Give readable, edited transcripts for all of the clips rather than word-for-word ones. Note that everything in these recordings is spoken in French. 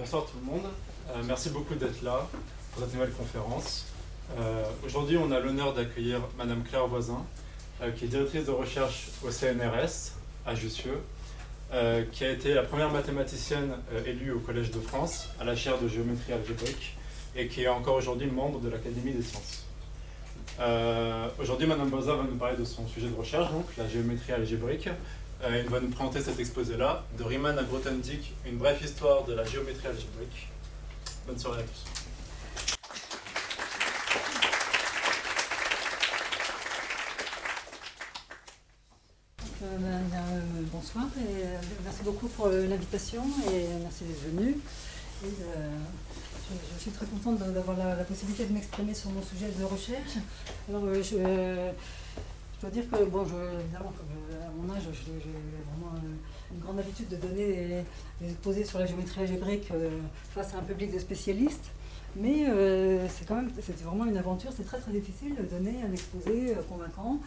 Bonsoir tout le monde. Merci beaucoup d'être là pour cette nouvelle conférence. Aujourd'hui, on a l'honneur d'accueillir Madame Claire Voisin, qui est directrice de recherche au CNRS à Jussieu, qui a été la première mathématicienne élue au Collège de France à la chaire de géométrie algébrique et qui est encore aujourd'hui membre de l'Académie des sciences. Aujourd'hui, Madame Voisin va nous parler de son sujet de recherche, donc la géométrie algébrique. Il va nous présenter cet exposé-là, de Riemann à Grothendieck, une brève histoire de la géométrie algébrique. Bonne soirée à tous. Bonsoir et merci beaucoup pour l'invitation et merci d'être venu. Je suis très contente d'avoir la possibilité de m'exprimer sur mon sujet de recherche. Alors, je dois dire que, bon, évidemment, à mon âge, j'ai vraiment une grande habitude de donner des exposés sur la géométrie algébrique face à un public de spécialistes. Mais c'est vraiment une aventure, c'est très difficile de donner un exposé convaincant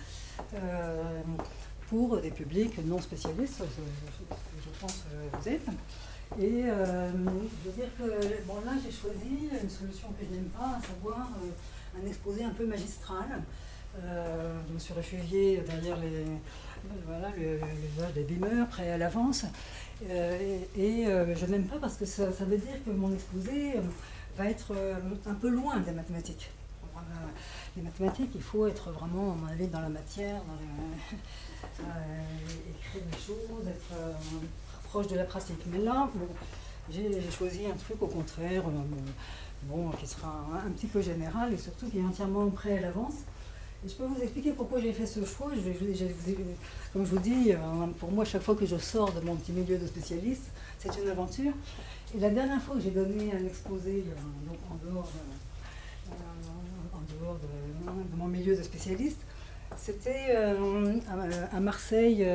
pour des publics non spécialistes, je pense que vous êtes. Et je veux dire que bon, là j'ai choisi une solution que je n'aime pas, à savoir un exposé un peu magistral. Je me suis réfugiée derrière les des beamers prêts à l'avance. Je n'aime pas parce que ça veut dire que mon exposé va être un peu loin des mathématiques. Les mathématiques, il faut être vraiment, à mon avis, dans la matière, écrire des choses, être proche de la pratique. Mais là, bon, j'ai choisi un truc au contraire, qui sera un petit peu général et surtout qui est entièrement prêt à l'avance. Et je peux vous expliquer pourquoi j'ai fait ce choix. Comme je vous dis, pour moi, chaque fois que je sors de mon petit milieu de spécialiste, c'est une aventure. Et la dernière fois que j'ai donné un exposé en dehors de mon milieu de spécialiste, c'était à Marseille,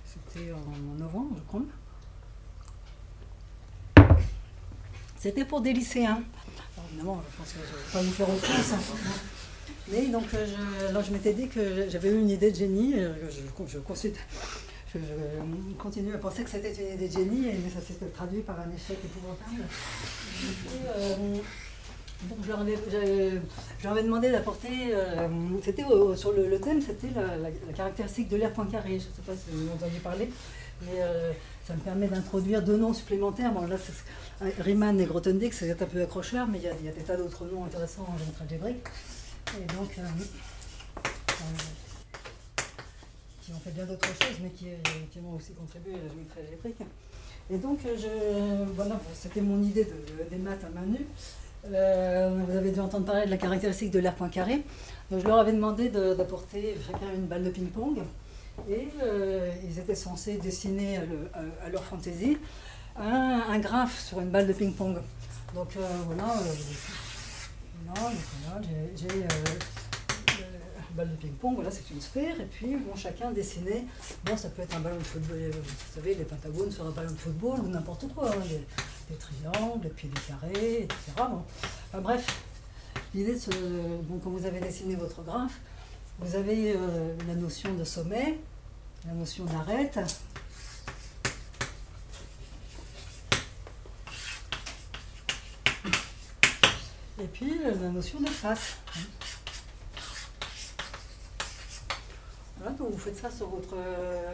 c'était en novembre, je crois. C'était pour des lycéens. Alors, évidemment, je pense que je ne vais pas vous faire autre chose. Mais donc, je m'étais dit que j'avais eu une idée de génie. Je continue à penser que c'était une idée de génie, mais ça s'est traduit par un échec épouvantable. Donc je leur avais demandé d'apporter, sur le thème, c'était la caractéristique de l'air Poincaré. Je ne sais pas si vous avez entendu parler, mais ça me permet d'introduire deux noms supplémentaires. Bon, là, Riemann et Grothendieck, c'est un peu accrocheur, mais il y a des tas d'autres noms intéressants en géométrie algébrique. Et donc, qui ont fait bien d'autres choses, mais qui m'ont aussi contribué à la géométrie algébrique. Et donc, voilà, c'était mon idée des maths à main nue. Vous avez dû entendre parler de la caractéristique de l'air Poincaré. Donc, je leur avais demandé d'apporter chacun une balle de ping-pong et ils étaient censés dessiner à leur fantaisie un graphe sur une balle de ping-pong. Donc voilà, j'ai une balle de ping-pong, voilà, c'est une sphère, et puis bon, chacun dessinait, bon, ça peut être un ballon de football, vous savez, les pentagones sur un ballon de football ou n'importe quoi, hein, des triangles, et puis des carrés, etc. Bon. Enfin, bref, l'idée, quand vous avez dessiné votre graphe, vous avez la notion de sommet, la notion d'arête, et puis la notion de face. Voilà, donc vous faites ça sur votre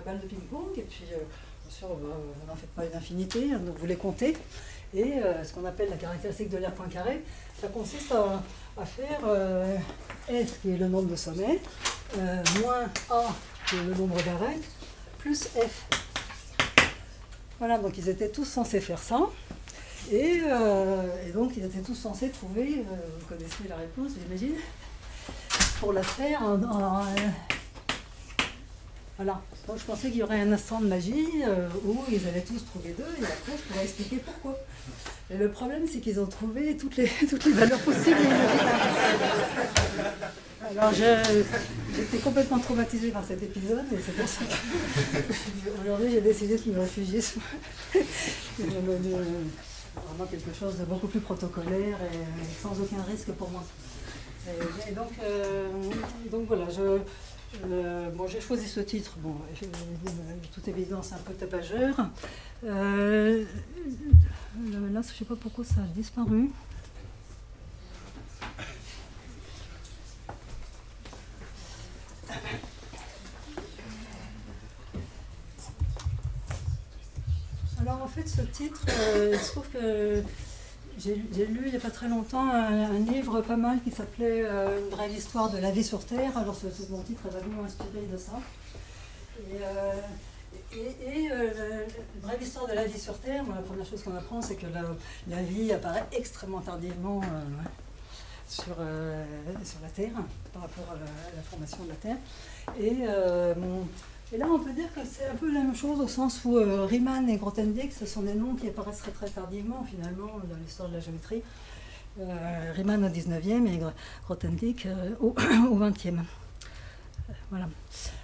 balle de ping-pong, et puis bien sûr, vous n'en faites pas une infinité, hein, donc vous les comptez. Et ce qu'on appelle la caractéristique de l'air Poincaré, ça consiste à faire S, qui est le nombre de sommets, moins A, qui est le nombre d'arêtes, plus F. Voilà, donc ils étaient tous censés faire ça. Et donc ils étaient tous censés trouver, vous connaissez la réponse, j'imagine, pour la faire voilà. Donc je pensais qu'il y aurait un instant de magie où ils allaient tous trouver 2 et après je pourrais expliquer pourquoi. Et le problème, c'est qu'ils ont trouvé toutes les valeurs possibles et imaginables. Alors j'étais complètement traumatisée par cet épisode et c'est pour ça qu'aujourd'hui j'ai décidé de me réfugier sur vraiment quelque chose de beaucoup plus protocolaire et sans aucun risque pour moi. Et donc voilà, Bon, j'ai choisi ce titre, bon, de toute évidence, un peu tapageur. Là, je ne sais pas pourquoi ça a disparu. Alors en fait, ce titre, il se trouve que j'ai lu il n'y a pas très longtemps un livre pas mal qui s'appelait Une brève histoire de la vie sur Terre. Alors mon titre est vraiment inspiré de ça. Une brève histoire de la vie sur Terre, la première chose qu'on apprend, c'est que la vie apparaît extrêmement tardivement sur la Terre, par rapport à la formation de la Terre. Et là, on peut dire que c'est un peu la même chose au sens où Riemann et Grothendieck, ce sont des noms qui apparaissent très très tardivement, finalement, dans l'histoire de la géométrie. Riemann au 19e et Grothendieck au 20e. Voilà.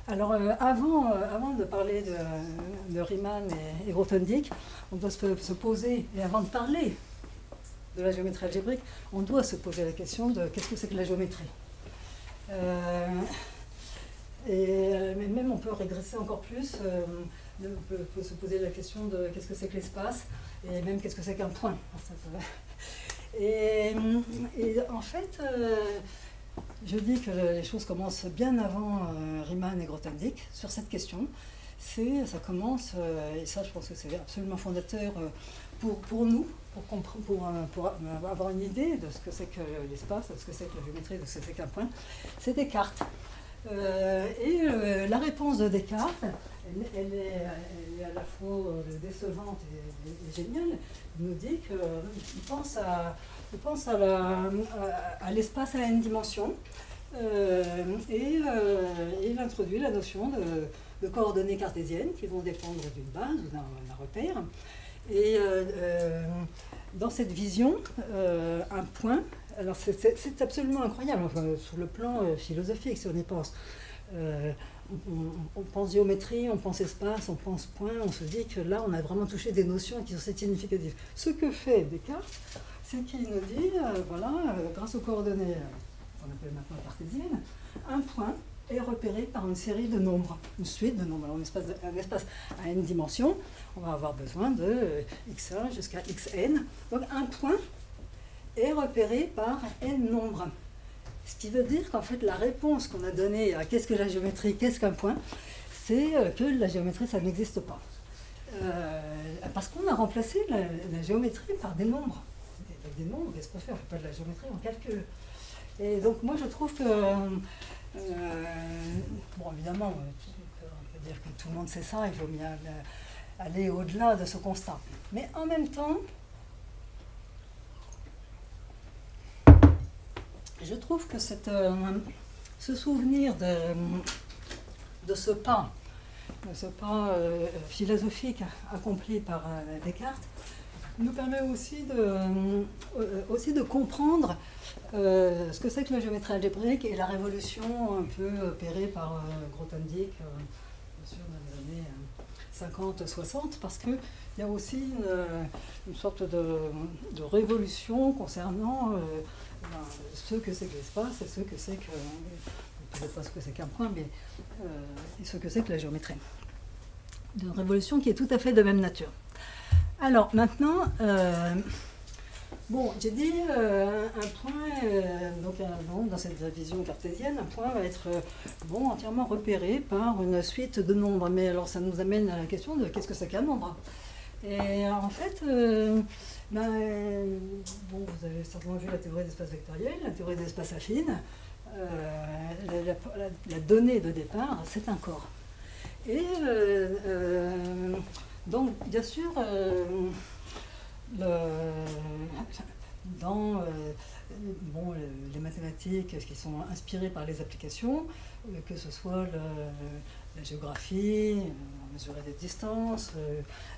Alors, avant de parler de Riemann et Grothendieck, on doit se poser, et avant de parler de la géométrie algébrique, on doit se poser la question de qu'est-ce que c'est que la géométrie. Mais même on peut régresser encore plus, on peut se poser la question de qu'est-ce que c'est que l'espace, et même qu'est-ce que c'est qu'un point. Et en fait, je dis que les choses commencent bien avant Riemann et Grothendieck sur cette question. Ça commence, et ça je pense que c'est absolument fondateur pour nous, pour avoir une idée de ce que c'est que l'espace, de ce que c'est que la géométrie, de ce que c'est qu'un point, c'est Descartes. La réponse de Descartes, elle est à la fois décevante et géniale. Il nous dit qu'il pense à l'espace à n dimensions et il introduit la notion de coordonnées cartésiennes qui vont dépendre d'une base ou d'un repère. Et dans cette vision, un point, alors c'est absolument incroyable, enfin, sur le plan philosophique, si on y pense. On pense géométrie, on pense espace, on pense point, on se dit que là, on a vraiment touché des notions qui sont significatives. Ce que fait Descartes, c'est qu'il nous dit, grâce aux coordonnées qu'on appelle maintenant cartésiennes, un point est repéré par une série de nombres, une suite de nombres. Alors, un espace à n dimensions, on va avoir besoin de x1 jusqu'à xn. Donc un point est repéré par n nombres. Ce qui veut dire qu'en fait la réponse qu'on a donnée à qu'est-ce que la géométrie, qu'est-ce qu'un point, c'est que la géométrie ça n'existe pas. Parce qu'on a remplacé la géométrie par des nombres. Avec des nombres, qu'est-ce qu'on fait? On ne fait pas de la géométrie, on calcule. Et donc moi je trouve que bon, évidemment, on peut dire que tout le monde sait ça, il faut bien aller au-delà de ce constat. Mais en même temps, je trouve que ce souvenir de ce pas philosophique accompli par Descartes, nous permet aussi de comprendre ce que c'est que la géométrie algébrique et la révolution un peu opérée par Grothendieck, bien sûr, dans les années 50-60, parce qu'il y a aussi une sorte de révolution concernant ce que c'est que l'espace et ce que c'est que, peut-être pas ce que c'est qu'un point, mais ce que c'est que la géométrie. Une révolution qui est tout à fait de même nature. Alors maintenant, bon, j'ai dit un point, dans cette vision cartésienne, un point va être entièrement repéré par une suite de nombres. Mais alors ça nous amène à la question de qu'est-ce que c'est qu'un nombre. Et en fait, vous avez certainement vu la théorie d'espace vectoriel, la théorie des espaces affines. La donnée de départ, c'est un corps. Et donc, bien sûr, dans les mathématiques qui sont inspirées par les applications, que ce soit la géographie, mesurer des distances,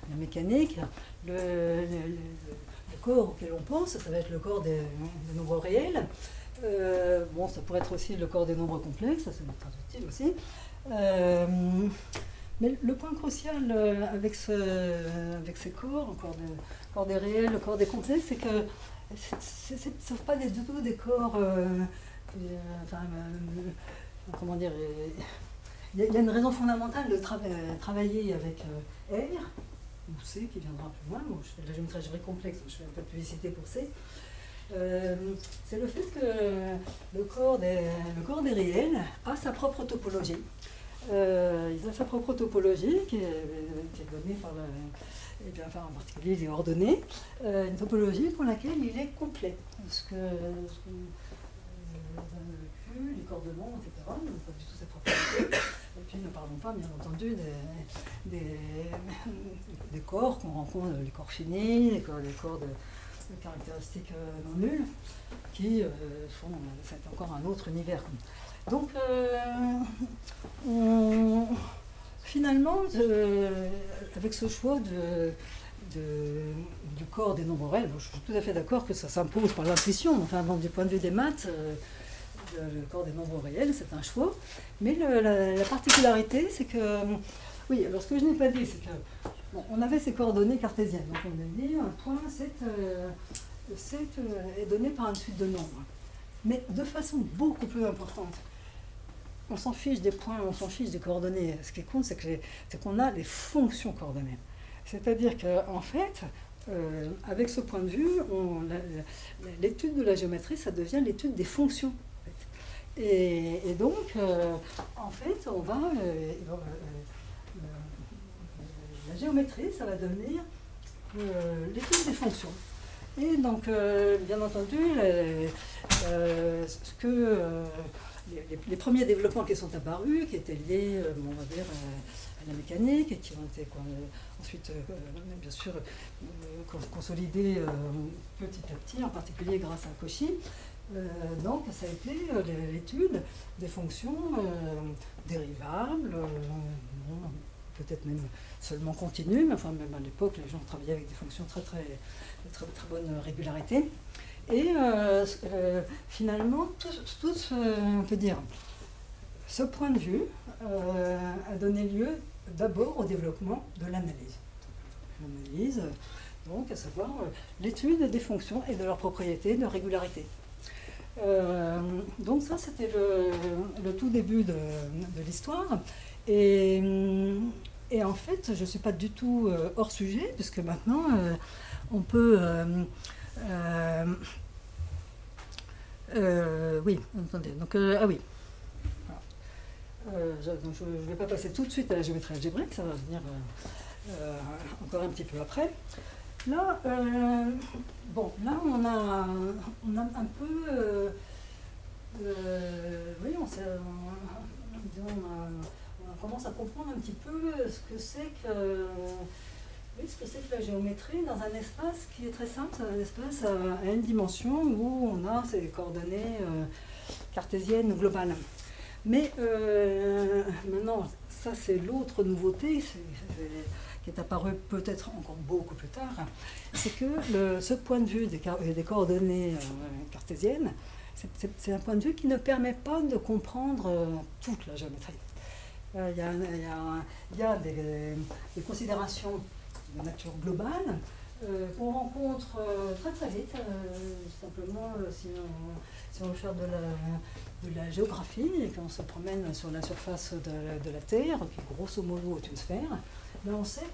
la mécanique, le corps auquel on pense, ça va être le corps des nombres réels. Ça pourrait être aussi le corps des nombres complexes, ça c'est très utile aussi. Mais le point crucial avec ces corps, le corps des réels, le corps des complexes, c'est que ce ne sont pas du tout des corps comment dire, il y a une raison fondamentale de travailler avec R, ou C qui viendra plus loin. Bon, je fais de la géométrie algébrique complexe, je fais un peu de publicité pour C. C'est le fait que le corps des réels a sa propre topologie. Il a sa propre topologie qui est donnée par en particulier les ordonnées, une topologie pour laquelle il est complet. Parce que les corps de nom, etc., n'ont pas du tout ses propriétés. Et puis ne parlons pas, bien entendu, des corps qu'on rencontre, les corps finis, les corps de caractéristiques non nulles, qui sont encore un autre univers. Donc, finalement, avec ce choix du corps des nombres réels, je suis tout à fait d'accord que ça s'impose par l'intuition, enfin, bon, du point de vue des maths, le corps des nombres réels, c'est un choix, mais la particularité, c'est que, oui, alors ce que je n'ai pas dit, c'est que, bon, on avait ces coordonnées cartésiennes, donc on a dit un point, est donné par une suite de nombres, mais de façon beaucoup plus importante. On s'en fiche des points, on s'en fiche des coordonnées. Ce qui compte, c'est qu'on a les fonctions coordonnées. C'est-à-dire qu'en fait, avec ce point de vue, l'étude de la géométrie, ça devient l'étude des fonctions. Et donc, en fait, la géométrie, ça va devenir l'étude des fonctions. Et donc, bien entendu, les premiers développements qui sont apparus, qui étaient liés, on va dire, à la mécanique, et qui ont été ensuite, bien sûr, consolidés petit à petit, en particulier grâce à Cauchy. Donc, ça a été l'étude des fonctions dérivables, peut-être même seulement continues, mais enfin, même à l'époque, les gens travaillaient avec des fonctions de très bonne régularité. Et finalement, on peut dire, ce point de vue a donné lieu d'abord au développement de l'analyse. L'analyse, donc, à savoir l'étude des fonctions et de leurs propriétés de régularité. Donc ça, c'était le tout début de l'histoire. Et en fait, je ne suis pas du tout hors sujet, puisque maintenant, on peut... oui, attendez, donc, ah oui. Je ne vais pas passer tout de suite à la géométrie algébrique, ça va venir encore un petit peu après. Là, bon, là on a un peu, oui, on commence à comprendre un petit peu ce que c'est que la géométrie dans un espace qui est très simple, c'est un espace à une dimension où on a ces coordonnées cartésiennes globales. Mais maintenant, ça c'est l'autre nouveauté qui est apparue peut-être encore beaucoup plus tard, c'est que ce point de vue des coordonnées cartésiennes, c'est un point de vue qui ne permet pas de comprendre toute la géométrie. Il y a des considérations de nature globale qu'on rencontre très vite, simplement si on veut faire de la géographie et qu'on se promène sur la surface de la Terre, qui grosso modo est une sphère, ben on sait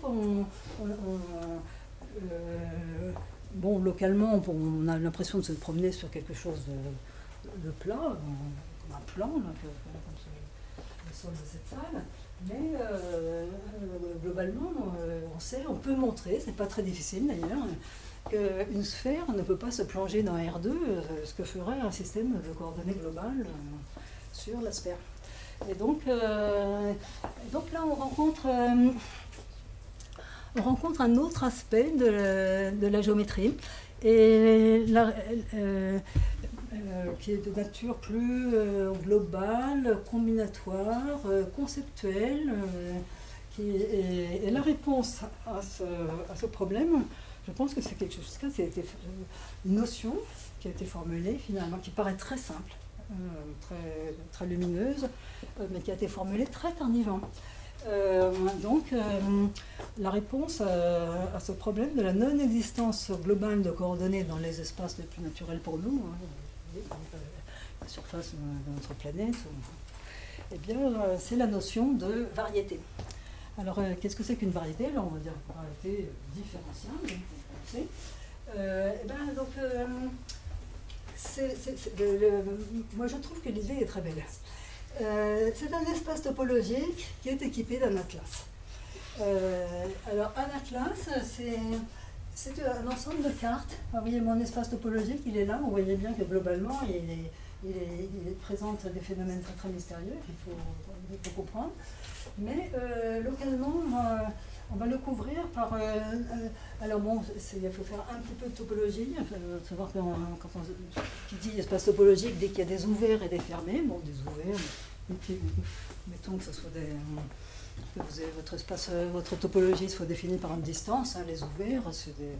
bon, localement, on a l'impression de se promener sur quelque chose de plat, comme un plan, là, comme le sol de cette salle. Mais globalement, on peut montrer, c'est pas très difficile d'ailleurs, qu'une sphère ne peut pas se plonger dans R2, ce que ferait un système de coordonnées globales sur la sphère. Et donc là, on rencontre un autre aspect de la géométrie, et qui est de nature plus globale, combinatoire, conceptuelle. Et la réponse à ce problème, je pense que c'est quelque chose, c'est une notion qui a été formulée finalement, qui paraît très simple, très lumineuse, mais qui a été formulée très tardivement. Donc, la réponse à ce problème de la non-existence globale de coordonnées dans les espaces les plus naturels pour nous, la surface de notre planète, eh bien, c'est la notion de variété. Alors, qu'est-ce que c'est qu'une variété? Là, on va dire une variété différentielle, donc, on sait. Moi, je trouve que l'idée est très belle. C'est un espace topologique qui est équipé d'un atlas. Alors, un atlas, c'est un ensemble de cartes. Vous voyez, mon espace topologique, il est là. Vous voyez bien que globalement, il présente des phénomènes très, très mystérieux qu'il faut comprendre. Mais localement, on va le couvrir par... alors bon, il faut faire un petit peu de topologie. Savoir quand qui dit espace topologique, dès qu'il y a des ouverts et des fermés, bon, des ouverts, et puis, mettons que ce soit que vous avez votre topologie soit définie par une distance, hein, les ouverts, c'est des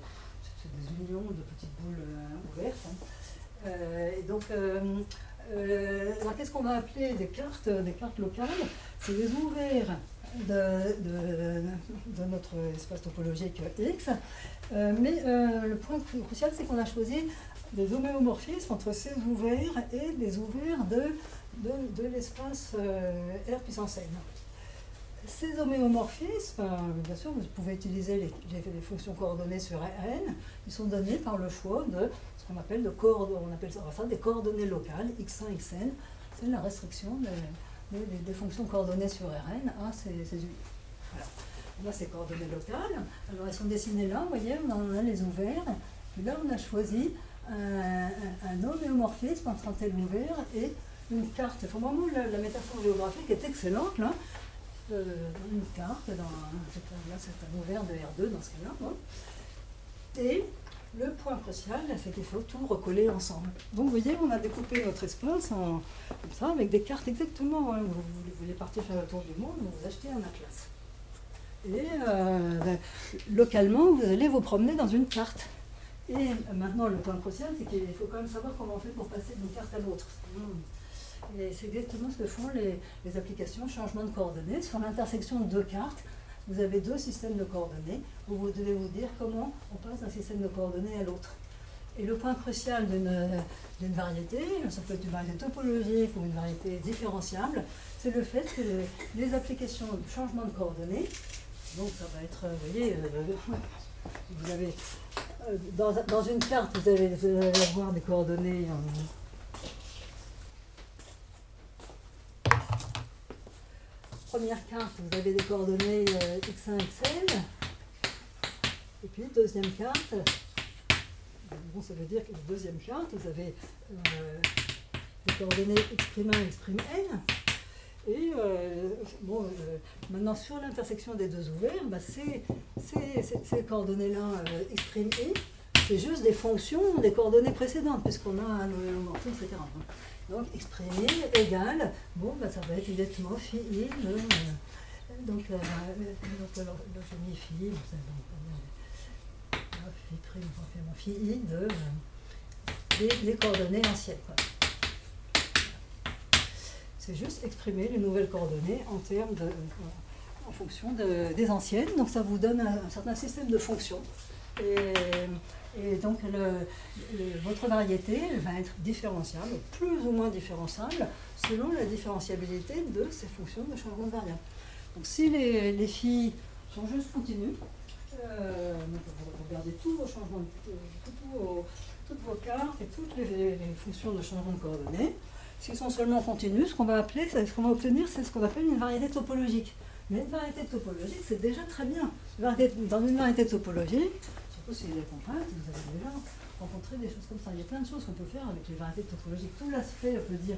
unions de petites boules ouvertes. Hein. Et donc, alors qu'est-ce qu'on va appeler des cartes locales? C'est les ouverts de notre espace topologique X. Mais le point crucial, c'est qu'on a choisi des homéomorphismes entre ces ouverts et des ouverts de l'espace R puissance n. Ces homéomorphismes, bien sûr, vous pouvez utiliser les fonctions coordonnées sur Rn. Ils sont donnés par le choix de ce qu'on appelle on appelle ça des coordonnées locales, x1, xn. C'est la restriction des fonctions coordonnées sur Rn à ces unités. Voilà. Là, ces coordonnées locales. Alors, elles sont dessinées là, vous voyez, on a les ouverts. Et là, on a choisi un homéomorphisme entre un tel ouvert et une carte. Il faut vraiment, la métaphore géographique est excellente, là. Une carte, là c'est un ouvert de R2 dans ce cas-là. Bon. Et le point crucial, c'est qu'il faut tout recoller ensemble. Donc vous voyez, on a découpé notre espace comme ça, avec des cartes exactement. Hein. Vous voulez partir faire le tour du monde, vous achetez un atlas. Et localement, vous allez vous promener dans une carte. Et maintenant, le point crucial, c'est qu'il faut quand même savoir comment on fait pour passer d'une carte à l'autre. Et c'est exactement ce que font les applications changement de coordonnées. Sur l'intersection de deux cartes, vous avez deux systèmes de coordonnées où vous devez vous dire comment on passe d'un système de coordonnées à l'autre. Et le point crucial d'une variété, ça peut être une variété topologique ou une variété différenciable, c'est le fait que les applications de changement de coordonnées, donc ça va être, vous voyez, vous avez, dans une carte, vous allez avoir des coordonnées... Première carte, vous avez des coordonnées x1, xn. Et puis, deuxième carte, bon, ça veut dire que la deuxième carte, vous avez les coordonnées x'1, x'n. Et maintenant, sur l'intersection des deux ouverts, bah, ces coordonnées-là, x'y, c'est juste des fonctions des coordonnées précédentes, puisqu'on a un homéomorphisme, etc. Donc, exprimé égale, bon, bah, ça va être exactement phi i de. Donc, là, j'ai mis phi i, phi prime, phi i des coordonnées anciennes. Quoi. C'est juste exprimer les nouvelles coordonnées en termes en fonction des anciennes. Donc, ça vous donne un certain système de fonctions. Et donc, votre variété elle va être différenciable, plus ou moins différenciable, selon la différenciabilité de ces fonctions de changement de variable. Donc, si les phi sont juste continues, vous regardez tous vos changements, toutes vos cartes et toutes les fonctions de changement de coordonnées. S'ils sont seulement continus, ce qu'on va obtenir, c'est ce qu'on appelle une variété topologique. Mais une variété topologique, c'est déjà très bien. Dans une variété topologique, surtout si il y a des contraintes, vous avez déjà rencontré des choses comme ça. Il y a plein de choses qu'on peut faire avec les variétés topologiques. Tout l'aspect, on peut dire,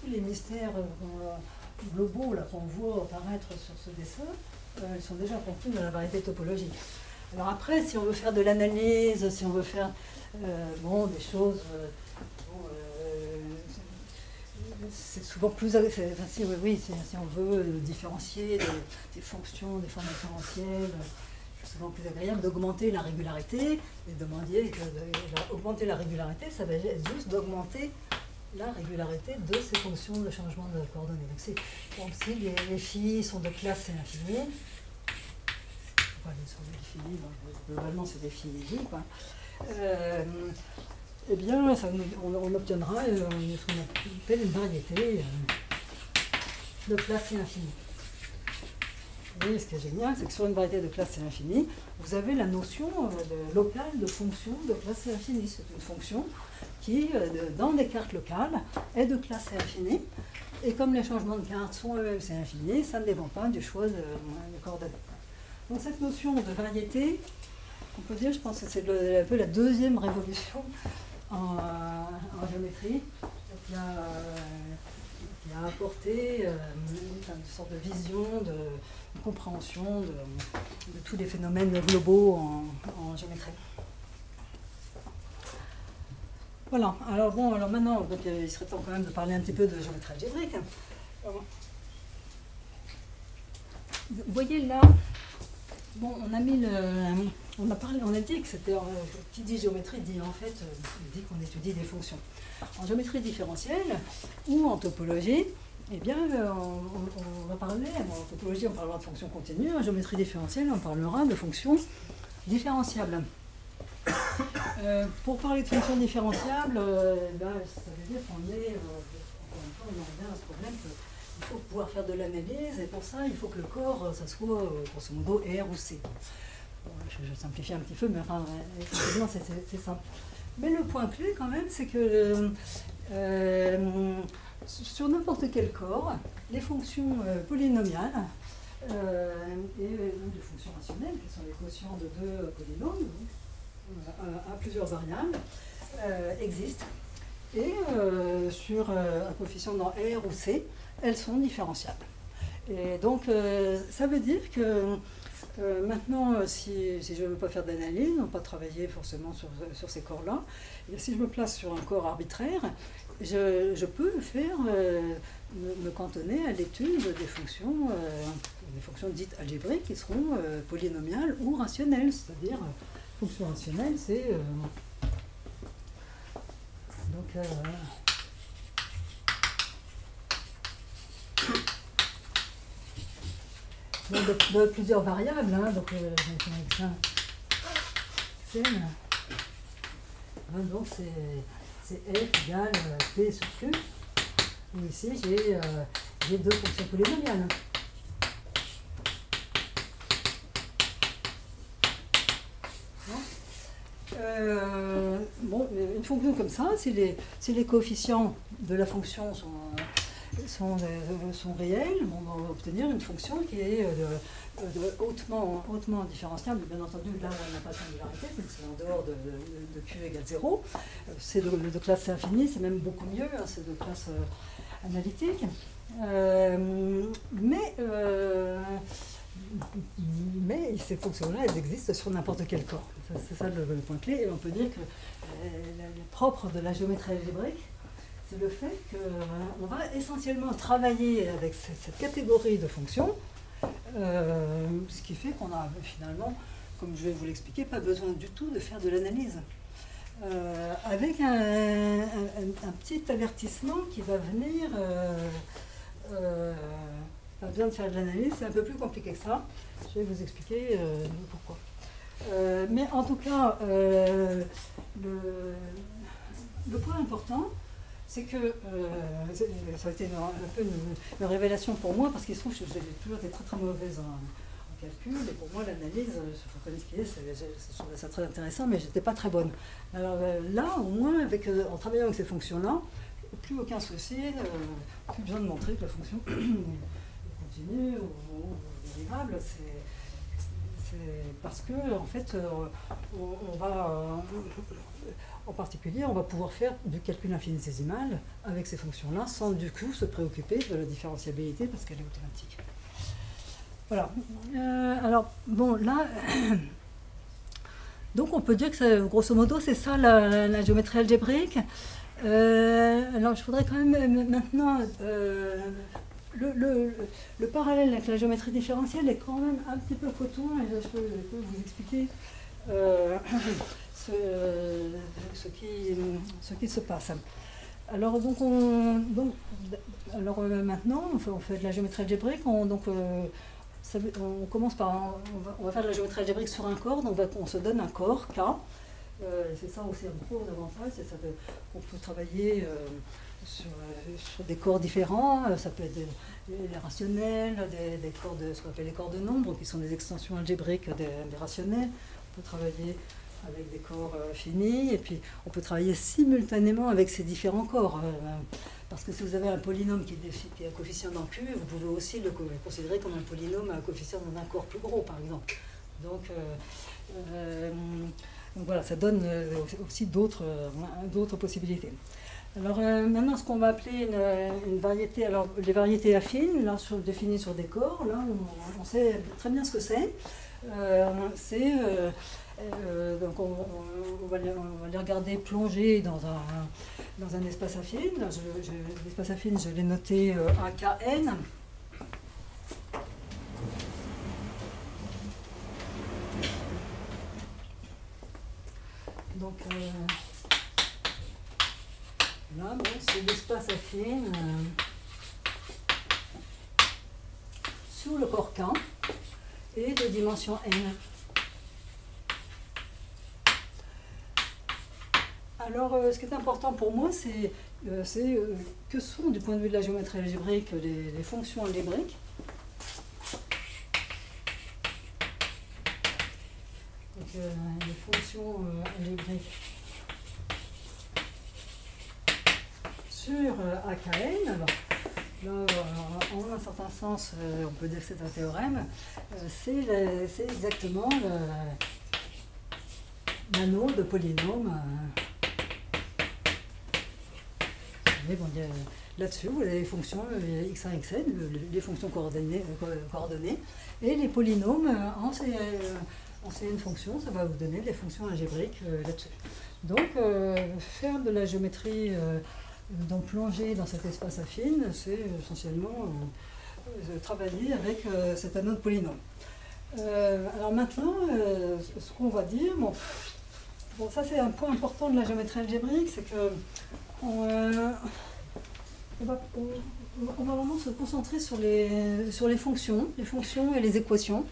tous les mystères globaux qu'on voit apparaître sur ce dessin, ils sont déjà contenus dans la variété topologique. Alors après, si on veut faire de l'analyse, si on veut faire des choses... c'est souvent plus... si on veut différencier des fonctions, des formes différentielles, c'est souvent plus agréable d'augmenter la régularité. Et augmenter la régularité, ça va être juste d'augmenter la régularité de ces fonctions de changement de coordonnées. Donc si les phi sont de classe infinie, globalement c'est des phi j, eh bien on obtiendra ce qu'on appelle une variété de classe C infinie. Vous voyez, ce qui est génial, c'est que sur une variété de classe C infinie, vous avez la notion locale de fonction de classe C infinie. C'est une fonction qui, dans des cartes locales, est de classe C infinie. Et comme les changements de cartes sont eux-mêmes C infinie, ça ne dépend pas du choix de coordonnées. Donc cette notion de variété, on peut dire, je pense que c'est un peu la deuxième révolution en géométrie, qui a apporté une sorte de vision, de compréhension de tous les phénomènes globaux en géométrie. Voilà, alors bon, alors maintenant, donc, il serait temps quand même de parler un petit peu de géométrie algébrique. Vous voyez là, bon, on a mis on a dit que c'était, qui dit géométrie dit en fait, dit qu'on étudie des fonctions. En géométrie différentielle ou en topologie, eh bien, on va parler, en topologie on parlera de fonctions continues, en géométrie différentielle on parlera de fonctions différenciables. Pour parler de fonctions différenciables, ça veut dire qu'on est, encore une fois, on en revient à ce problème qu'il faut pouvoir faire de l'analyse, et pour ça, il faut que le corps, ça soit, grosso modo, R ou C. Bon, je simplifie un petit peu, mais enfin, effectivement, c'est simple. Mais le point clé, quand même, c'est que sur n'importe quel corps, les fonctions polynomiales et les fonctions rationnelles, qui sont les quotients de deux polynômes, à plusieurs variables, existent. Et sur un coefficient dans R ou C, elles sont différenciables. Et donc, ça veut dire que maintenant, si je ne veux pas faire d'analyse, ne pas travailler forcément sur ces corps-là, si je me place sur un corps arbitraire, je peux faire, me cantonner à l'étude des fonctions dites algébriques qui seront polynomiales ou rationnelles, c'est-à-dire fonction rationnelle, c'est de plusieurs variables, hein, donc donc c'est f égale p sur q. Et ici j'ai deux fonctions polynomiales. Bon, une fonction comme ça, si les coefficients de la fonction sont réels, on va obtenir une fonction qui est hautement différenciable. Bien entendu, là où elle n'a pas de singularité, c'est en dehors de q égale 0. C'est de classe infinie, c'est même beaucoup mieux, hein, c'est de classe analytique. Mais ces fonctions-là, elles existent sur n'importe quel corps. C'est ça le point clé. Et on peut dire que le propre de la géométrie algébrique, c'est le fait qu'on va essentiellement travailler avec cette catégorie de fonctions, ce qui fait qu'on a finalement, comme je vais vous l'expliquer, pas besoin du tout de faire de l'analyse. Avec un petit avertissement qui va venir... pas besoin de faire de l'analyse, c'est un peu plus compliqué que ça. Je vais vous expliquer pourquoi. Mais en tout cas, le point important, c'est que ça a été un peu une révélation pour moi, parce qu'il se trouve que j'ai toujours été très très mauvaise en calcul, et pour moi l'analyse, il faut connaître ce qu'il est, je trouvais ça très intéressant, mais je n'étais pas très bonne. Alors là, au moins, en travaillant avec ces fonctions-là, plus aucun souci, plus besoin de montrer que la fonction continue ou dérivable, c'est parce que en fait on va en particulier on va pouvoir faire du calcul infinitésimal avec ces fonctions-là sans du coup se préoccuper de la différenciabilité parce qu'elle est automatique. Voilà. Alors bon là donc on peut dire que grosso modo c'est ça la géométrie algébrique. Alors je voudrais quand même maintenant le parallèle avec la géométrie différentielle est quand même un petit peu coton, et je peux vous expliquer ce qui se passe. Alors maintenant on fait de la géométrie algébrique, on commence par on va faire de la géométrie algébrique sur un corps, donc on se donne un corps K. C'est ça aussi un gros avantage, c'est qu'on peut travailler sur des corps différents. Ça peut être des rationnels, des corps ce qu'on appelle les corps de nombres, qui sont des extensions algébriques des rationnels. On peut travailler avec des corps finis, et puis on peut travailler simultanément avec ces différents corps. Parce que si vous avez un polynôme qui est un coefficient dans Q, vous pouvez aussi le considérer comme un polynôme à un coefficient dans un corps plus gros, par exemple. Donc voilà, ça donne aussi d'autres possibilités. Alors maintenant, ce qu'on va appeler une variété, alors les variétés affines, là, définies sur des corps, là, on sait très bien ce que c'est. Donc on va les regarder plonger dans un espace affine. L'espace affine, je l'ai noté AKN. Donc là, bon, c'est l'espace affine sur le corps K et de dimension n. Alors, ce qui est important pour moi, c'est que sont, du point de vue de la géométrie algébrique, les fonctions algébriques. Donc, les fonctions algébriques sur AKN. Alors, là, en un certain sens, on peut dire que c'est un théorème. C'est exactement l'anneau de polynôme. Mais bon, là-dessus, vous avez les fonctions x1, xn, les fonctions coordonnées, et les polynômes en une fonction, ça va vous donner des fonctions algébriques là-dessus. Donc, faire de la géométrie, donc plonger dans cet espace affine, c'est essentiellement travailler avec cet anneau de polynôme. Alors maintenant, ce qu'on va dire, bon, ça c'est un point important de la géométrie algébrique, c'est que on va vraiment se concentrer sur les fonctions et les équations,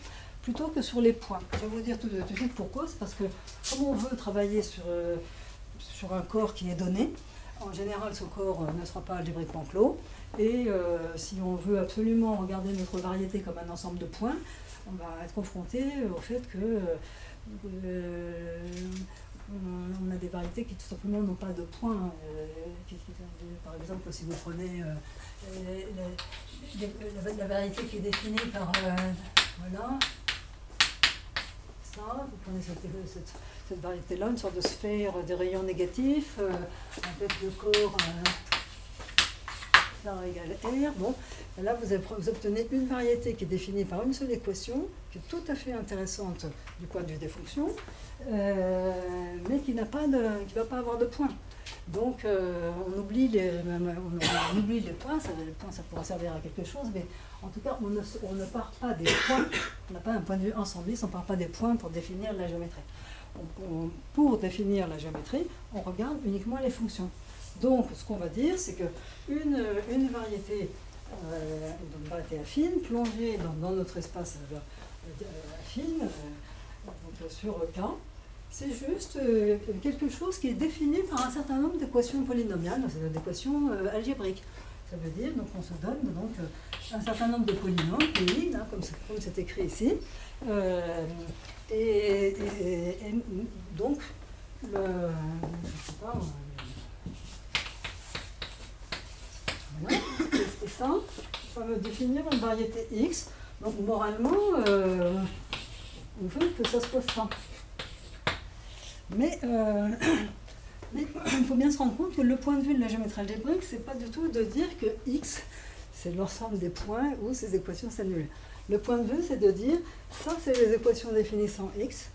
plutôt que sur les points. Je vais vous dire tout de suite pourquoi. C'est parce que comme on veut travailler sur un corps qui est donné, en général ce corps ne sera pas algébriquement clos, et si on veut absolument regarder notre variété comme un ensemble de points, on va être confronté au fait que on a des variétés qui tout simplement n'ont pas de points. Par exemple, si vous prenez la variété qui est définie par voilà, ça, vous prenez cette variété-là, une sorte de sphère de rayons négatifs, avec le corps R égale R. Bon, là vous obtenez une variété qui est définie par une seule équation, qui est tout à fait intéressante du point de vue des fonctions, mais qui ne va pas avoir de points. Donc on oublie les points, les points ça pourra servir à quelque chose, mais en tout cas on ne part pas des points, on n'a pas un point de vue ensembliste, on ne part pas des points pour définir la géométrie. Pour définir la géométrie, on regarde uniquement les fonctions. Donc ce qu'on va dire, c'est qu'une variété, affine, plongée dans notre espace affine, donc sur K, c'est juste quelque chose qui est défini par un certain nombre d'équations polynomiales, c'est-à-dire d'équations algébriques. Ça veut dire, donc on se donne donc un certain nombre de polynômes, Pi, hein, comme c'est écrit ici, et donc voilà, et ça veut définir une variété X. Donc moralement, on veut que ça soit ça. Mais il faut bien se rendre compte que le point de vue de la géométrie algébrique, c'est pas du tout de dire que X, c'est l'ensemble des points où ces équations s'annulent. Le point de vue, c'est de dire, ça, c'est les équations définissant X.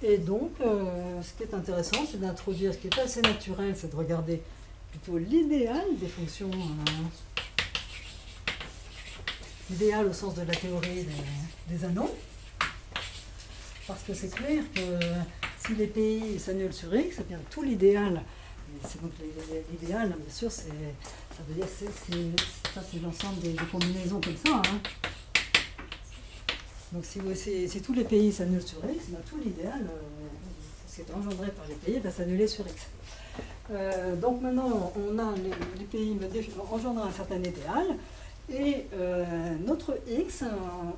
Et donc, ce qui est intéressant, c'est d'introduire, ce qui est assez naturel, c'est de regarder plutôt l'idéal des fonctions, l'idéal au sens de la théorie des anneaux. Parce que c'est clair que si les PI s'annulent sur X, c'est bien tout l'idéal. Donc l'idéal, bien sûr, ça veut dire c'est l'ensemble des combinaisons comme ça. Hein. Donc si tous les PI s'annulent sur X, ben, tout l'idéal, ce qui est engendré par les PI, va s'annuler sur X. Donc maintenant, on a les pays engendrant un certain idéal, et notre x,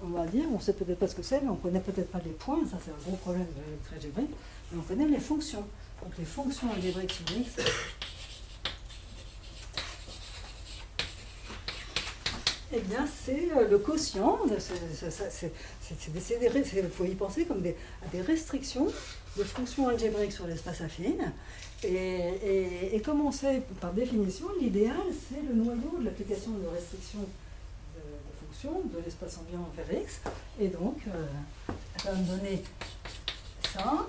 on va dire, on ne sait peut-être pas ce que c'est, mais on ne connaît peut-être pas les points, ça c'est un gros problème de l'algèbre algébrique, mais on connaît les fonctions. Donc les fonctions algébriques sur x, eh bien c'est le quotient, il faut y penser comme à des restrictions de fonctions algébriques sur l'espace affine. Et comme on sait par définition, l'idéal c'est le noyau de l'application de restriction de fonctions de l'espace ambiant vers x. Et donc, ça va me donner ça,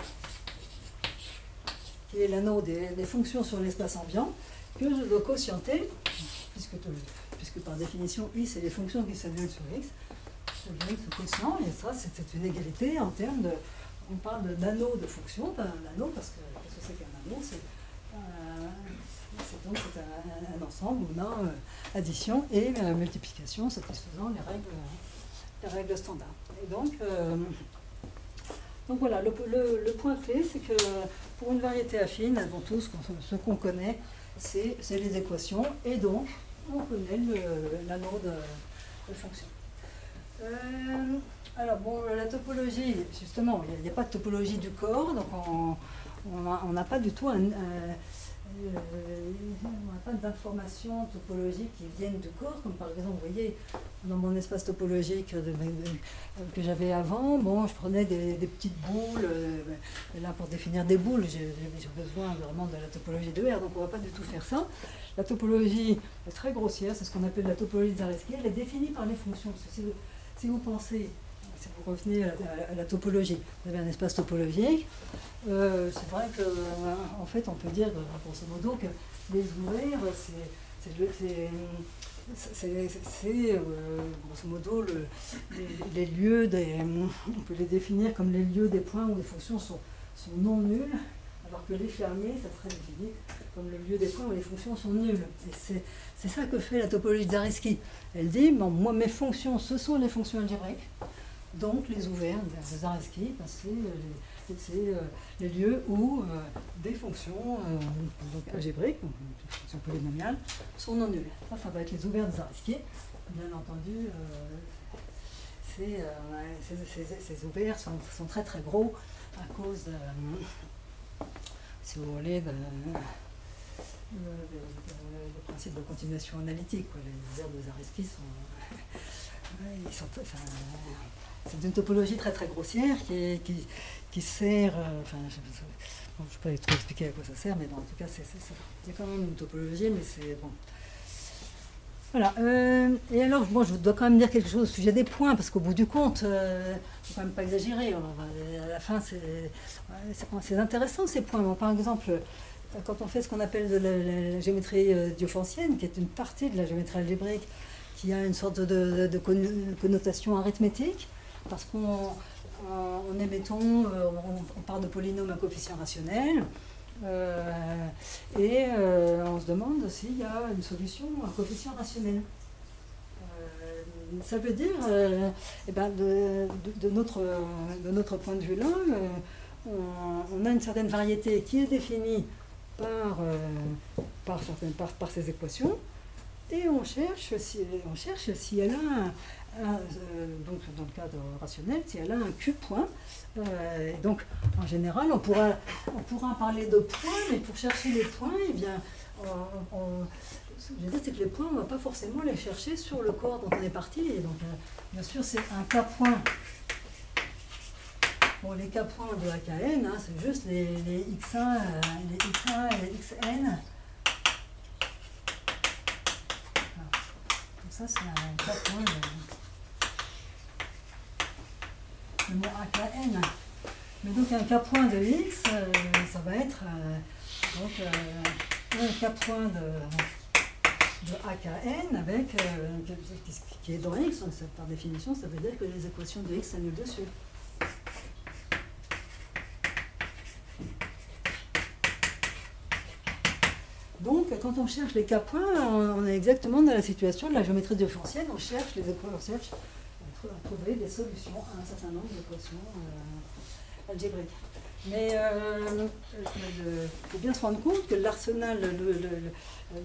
qui est l'anneau des fonctions sur l'espace ambiant, que je dois quotienter, puisque par définition, i c'est les fonctions qui s'annulent sur x. Ça donne ce quotient, et ça c'est une égalité en termes de. On parle d'anneau de fonction, d'un anneau, parce que qu'est-ce que c'est qu'un anneau? C'est un ensemble où on a addition et multiplication satisfaisant les règles standards. Et donc voilà, le point clé, c'est que pour une variété affine, avant tout, ce qu'on connaît, c'est les équations, et donc on connaît l'anneau de fonction. Alors bon, la topologie, justement, il n'y a pas de topologie du corps, donc on n'a pas du tout on n'a pas d'informations topologiques qui viennent du corps, comme par exemple, vous voyez, dans mon espace topologique que j'avais avant, bon, je prenais des petites boules, là pour définir des boules, j'ai besoin vraiment de la topologie de R, donc on ne va pas du tout faire ça. La topologie est très grossière, c'est ce qu'on appelle la topologie de Zariski, elle est définie par les fonctions. Si vous pensez, si vous revenez à la topologie, vous avez un espace topologique, c'est vrai qu'en fait on peut dire, grosso modo, que les ouverts, c'est grosso modo les lieux on peut les définir comme les lieux des points où les fonctions sont non nulles, alors que les fermés, ça serait défini comme le lieu des points où les fonctions sont nulles. Et c'est ça que fait la topologie de Zariski. Elle dit, bon, moi mes fonctions, ce sont les fonctions algébriques, donc les ouverts de Zariski, c'est les lieux où des fonctions donc algébriques, des fonctions polynomiales, sont non nulles. Ça va être les ouverts de Zariski. Bien entendu, ces ouverts sont très très gros à cause, si vous voulez, le principe de continuation analytique. Quoi. Les ouverts de Zariski c'est une topologie très très grossière qui sert, je ne peux pas trop expliquer à quoi ça sert, mais bon, en tout cas, il y a quand même une topologie, mais c'est bon. Voilà. Et alors, moi, je dois quand même dire quelque chose au sujet des points, parce qu'au bout du compte, il ne faut quand même pas exagérer. À la fin, c'est intéressant ces points. Bon, par exemple, quand on fait ce qu'on appelle de la géométrie diophantienne, qui est une partie de la géométrie algébrique, qui a une sorte de connotation arithmétique, parce qu'on est, mettons, on part de polynômes à coefficient rationnel, et on se demande s'il y a une solution à coefficient rationnel. Ça veut dire, de notre point de vue là, on a une certaine variété qui est définie par ces équations, et on cherche si elle a donc dans le cadre rationnel, si elle a un Q point. Donc en général, on pourra parler de points, mais pour chercher les points, eh bien, ce que je veux dire, c'est que les points, on ne va pas forcément les chercher sur le corps dont on est parti. Et donc, bien sûr, c'est un K-point. Bon, les K-points de AKN, hein, c'est juste les X1 et les XN. Ça, c'est un K-point de mon AKN. Mais donc, un K-point de X, ça va être un K-point de AKN avec, qui est dans X. Donc, par définition, ça veut dire que les équations de X s'annulent dessus. Donc, quand on cherche les K-points, on est exactement dans la situation de la géométrie diophantienne. On cherche à trouver des solutions à un certain nombre d'équations algébrique. Mais il faut bien se rendre compte que l'arsenal,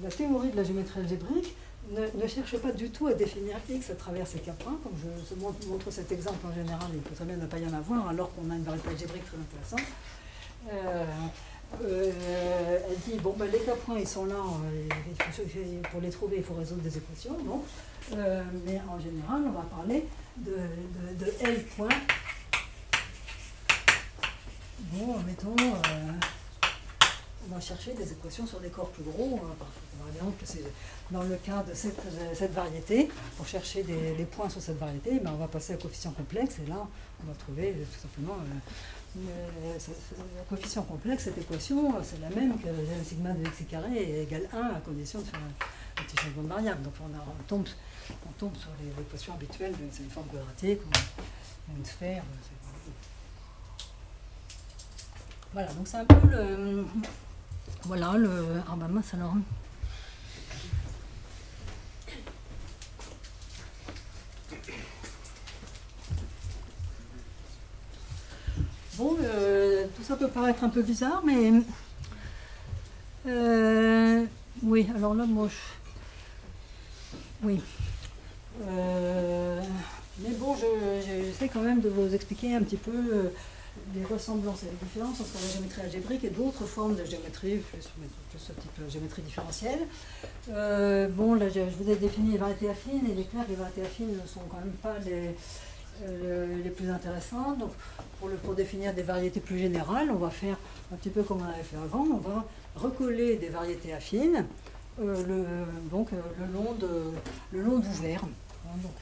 la théorie de la géométrie algébrique ne cherche pas du tout à définir X à travers ces cas points. Comme je montre cet exemple en général, il peut très bien ne pas y en avoir, alors qu'on a une variété algébrique très intéressante. Elle dit, bon, ben, les cas points, ils sont là, pour les trouver, il faut résoudre des équations. Non, mais en général, on va parler de L point. Bon, mettons, on va chercher des équations sur des corps plus gros. Par exemple, dans le cas de cette variété, pour chercher les points sur cette variété, ben on va passer à coefficient complexe, et là, on va trouver tout simplement le coefficient complexe. Cette équation, c'est la même que sigma de x carré est égal à 1 à condition de faire un petit changement de variable. Donc on tombe sur les équations habituelles, c'est une forme quadratique, une sphère. Voilà, donc c'est un peu le... Voilà, ah bah mince alors. Bon, tout ça peut paraître un peu bizarre, mais... oui, alors là, moi... Oui. Mais bon, j'essaie quand même de vous expliquer un petit peu... les ressemblances et les différences entre la géométrie algébrique et d'autres formes de géométrie, plus ce type de géométrie différentielle. Bon, là, je vous ai défini les variétés affines, et il est clair que les variétés affines ne sont quand même pas les plus intéressantes. Donc, pour définir des variétés plus générales, on va faire un petit peu comme on avait fait avant, on va recoller des variétés affines le long d'ouverts. Donc,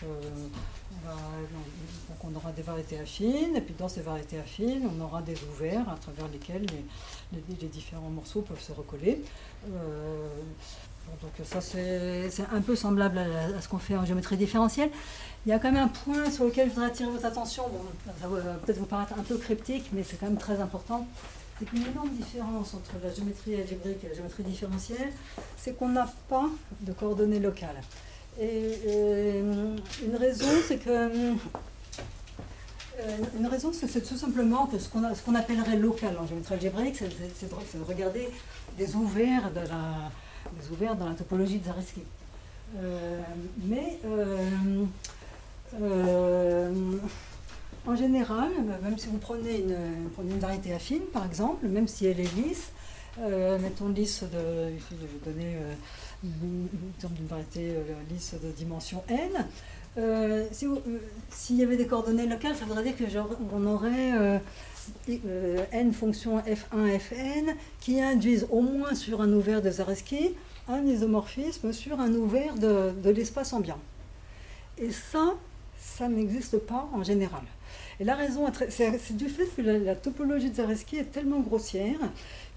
on aura des variétés affines, et puis dans ces variétés affines, on aura des ouverts à travers lesquels les différents morceaux peuvent se recoller. Donc ça, c'est un peu semblable à ce qu'on fait en géométrie différentielle. Il y a quand même un point sur lequel je voudrais attirer votre attention. Bon, ça va peut-être vous paraître un peu cryptique, mais c'est quand même très important. C'est qu'une énorme différence entre la géométrie algébrique et la géométrie différentielle, c'est qu'on n'a pas de coordonnées locales. Et une raison, c'est tout simplement que ce qu'on appellerait local en géométrie algébrique, c'est de regarder des ouverts dans la topologie de Zariski. En général, même si vous prenez une variété affine, par exemple, même si elle est lisse, mettons lisse je vais donner l'exemple d'une variété lisse de dimension n. S'il y avait des coordonnées locales, ça voudrait dire qu'on aurait n fonctions f1, fn qui induisent au moins sur un ouvert de Zariski un isomorphisme sur un ouvert de l'espace ambiant. Et ça n'existe pas en général. Et la raison, c'est du fait que la topologie de Zariski est tellement grossière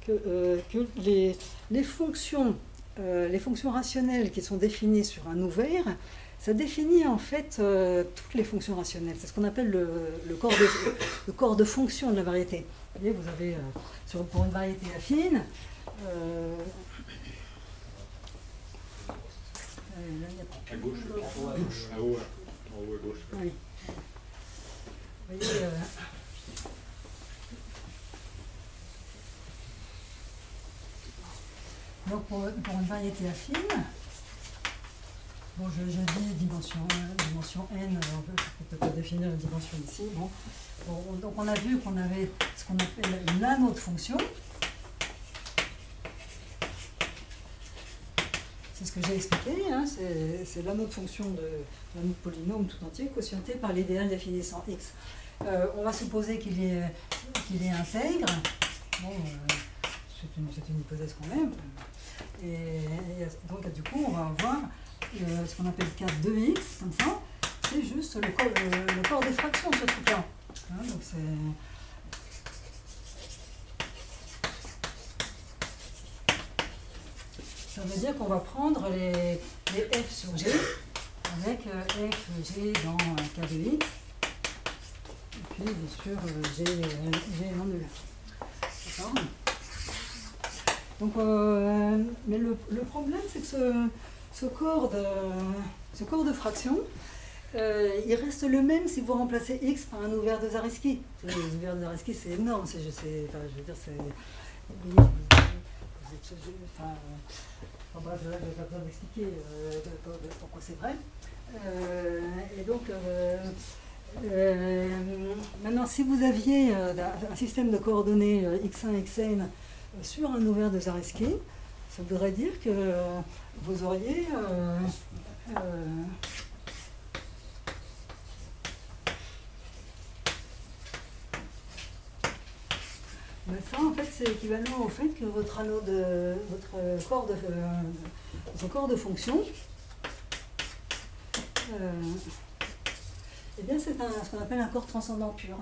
que les fonctions rationnelles qui sont définies sur un ouvert, ça définit en fait toutes les fonctions rationnelles. C'est ce qu'on appelle le corps de fonction de la variété. Vous voyez, vous avez pour une variété affine, à gauche, en haut à gauche. Oui. Vous voyez, donc pour une variété affine, bon, je dis dimension n, on peut pas définir une dimension ici. Bon, donc on a vu qu'on avait ce qu'on appelle une anneau de fonction. C'est ce que j'ai expliqué, hein, c'est l'anneau de fonction d'un polynôme tout entier quotienté par l'idéal définissant x. On va supposer qu'il est intègre. Bon, c'est une hypothèse quand même. Et donc du coup, on va avoir ce qu'on appelle cas 2x, comme ça. C'est juste le corps des fractions de ce truc-là. Hein, donc ça veut dire qu'on va prendre les f sur g, avec f, g dans k de x, et puis bien sûr g non nul. D'accord ? Donc, mais le problème, c'est que ce corps de fraction, il reste le même si vous remplacez x par un ouvert de Zariski. Les ouverts de Zariski, c'est énorme. Je veux dire, c'est... bref, je n'ai pas besoin d'expliquer pourquoi c'est vrai. Et donc, maintenant, si vous aviez un système de coordonnées x1, xn sur un ouvert de Zariski, ça voudrait dire que vous auriez mais ça, en fait, c'est équivalent au fait que votre anneau de votre corps de fonction, eh bien, c'est ce qu'on appelle un corps transcendant pur.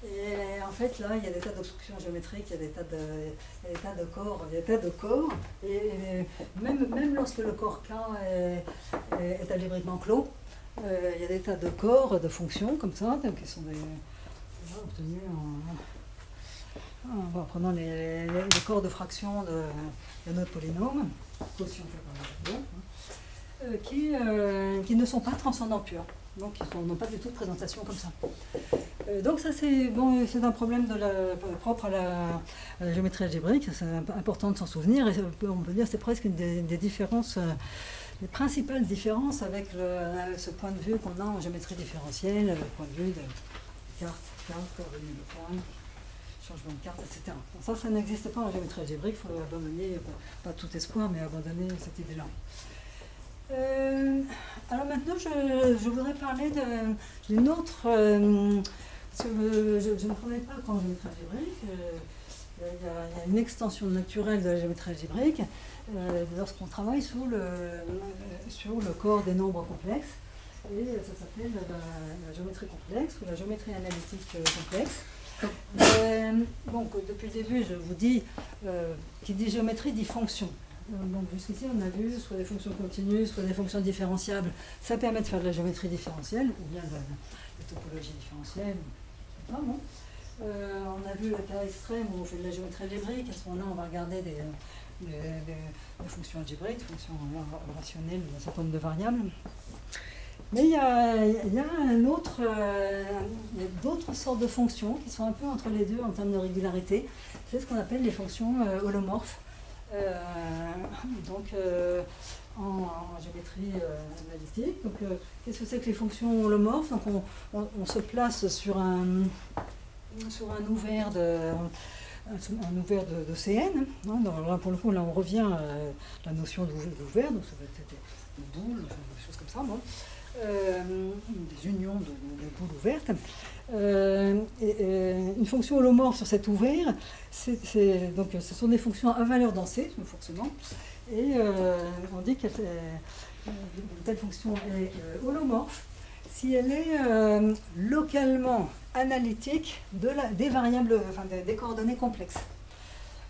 Et en fait, là, il y a des tas d'obstructions géométriques, il y a des tas de corps, et même lorsque le corps K est algébriquement clos, il y a des tas de corps, de fonctions comme ça, qui sont obtenus en prenant les corps de fraction de notre polynôme, quotient fait par le qui ne sont pas transcendants purs. Donc ils n'ont pas du tout de présentation comme ça. Donc ça c'est bon, c'est un problème propre à la géométrie algébrique, c'est important de s'en souvenir, et on peut dire que c'est presque une des différences, les principales différences avec ce point de vue qu'on a en géométrie différentielle, le point de vue de carte, coordonnées de point, changement de carte, etc. Donc ça n'existe pas en géométrie algébrique, il faut abandonner, pas tout espoir, mais abandonner cette idée-là. Alors maintenant, je voudrais parler d'une autre... je ne connais pas qu'en géométrie algébrique. Il y a une extension naturelle de la géométrie algébrique lorsqu'on travaille sur le corps des nombres complexes. Et ça s'appelle la géométrie complexe ou la géométrie analytique complexe. Donc depuis le début, je vous dis, qui dit géométrie dit fonction. Donc jusqu'ici, on a vu soit des fonctions continues, soit des fonctions différenciables. Ça permet de faire de la géométrie différentielle, ou bien de la topologie différentielle. Ah, bon. On a vu le cas extrême où on fait de la géométrie algébrique. À ce moment-là, on va regarder des fonctions algébriques, des fonctions rationnelles, un certain nombre de variables. Mais il y a d'autres sortes de fonctions qui sont un peu entre les deux en termes de régularité. C'est ce qu'on appelle les fonctions holomorphes. En géométrie analytique. Donc, qu'est-ce que c'est que les fonctions holomorphes? Donc, on se place sur un ouvert de Cn. Hein, là, pour le coup, là, on revient à la notion d'ouvert, donc ça va être des boules, des choses comme ça, bon. Des unions de boules ouvertes. Une fonction holomorphe sur cet ouvert, donc ce sont des fonctions à valeur densée, forcément, et on dit qu'une telle fonction est holomorphe si elle est localement analytique des variables, des coordonnées complexes.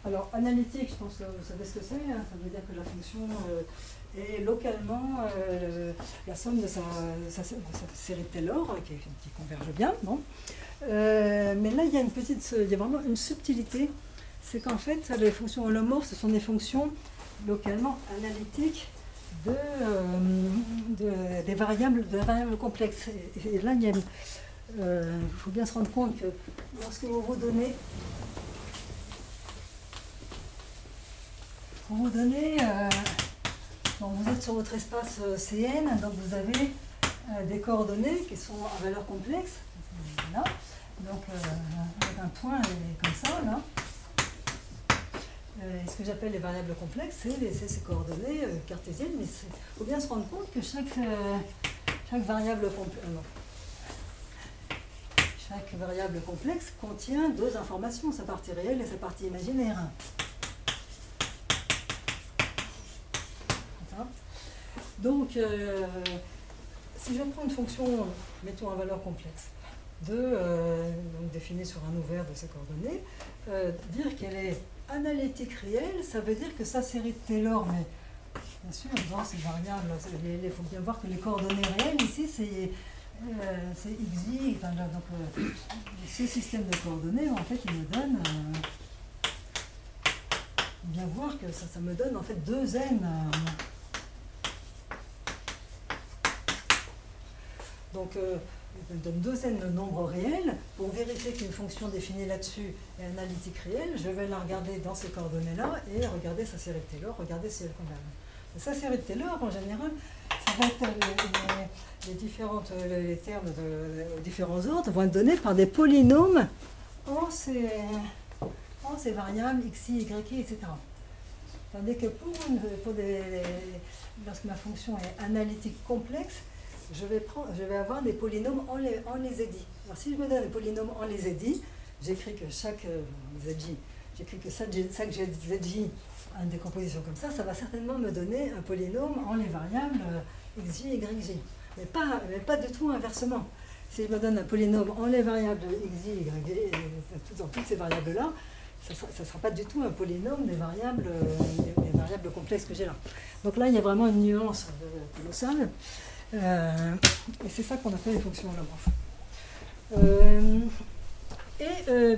Alors, analytique, je pense que vous savez ce que c'est, hein, ça veut dire que la fonction est localement la somme de sa série de Taylor, qui converge bien. Bon. Mais là, il y a vraiment une subtilité, c'est qu'en fait, les fonctions holomorphes, ce sont des fonctions localement analytiques des variables complexes. Et là, il faut bien se rendre compte que lorsque vous donnez donc vous êtes sur votre espace Cn, donc vous avez des coordonnées qui sont à valeur complexe. Là. Donc avec un point comme ça, là. Et ce que j'appelle les variables complexes, c'est ces coordonnées cartésiennes, mais il faut bien se rendre compte que chaque variable complexe contient deux informations, sa partie réelle et sa partie imaginaire. Donc, si je prends une fonction, mettons à valeur complexe, donc définie sur un ouvert de ces coordonnées, dire qu'elle est analytique réelle, ça veut dire que sa série de Taylor, mais bien sûr, dans ces variables, il faut bien voir que les coordonnées réelles, ici, c'est xi, donc ce système de coordonnées, en fait, il me donne bien voir que ça me donne en fait 2 n. Donc, il me donne 2 n de nombres réels. Pour vérifier qu'une fonction définie là-dessus est analytique réelle, je vais la regarder dans ces coordonnées-là et regarder sa série de Taylor, regarder si elle converge. Sa série de Taylor, en général, ça va être les termes de différents ordres vont être donnés par des polynômes en ces variables xi, yi, etc. Tandis que lorsque ma fonction est analytique complexe, je vais avoir des polynômes en les édits. Alors si je me donne des polynômes en les édits, j'écris que chaque zj a une décomposition comme ça va certainement me donner un polynôme en les variables xj, yj. Mais pas du tout inversement. Si je me donne un polynôme en les variables xj, yj, dans toutes ces variables-là, ça ne sera pas du tout un polynôme des variables complexes que j'ai là. Donc là, il y a vraiment une nuance colossale. Et c'est ça qu'on appelle les fonctions holomorphes.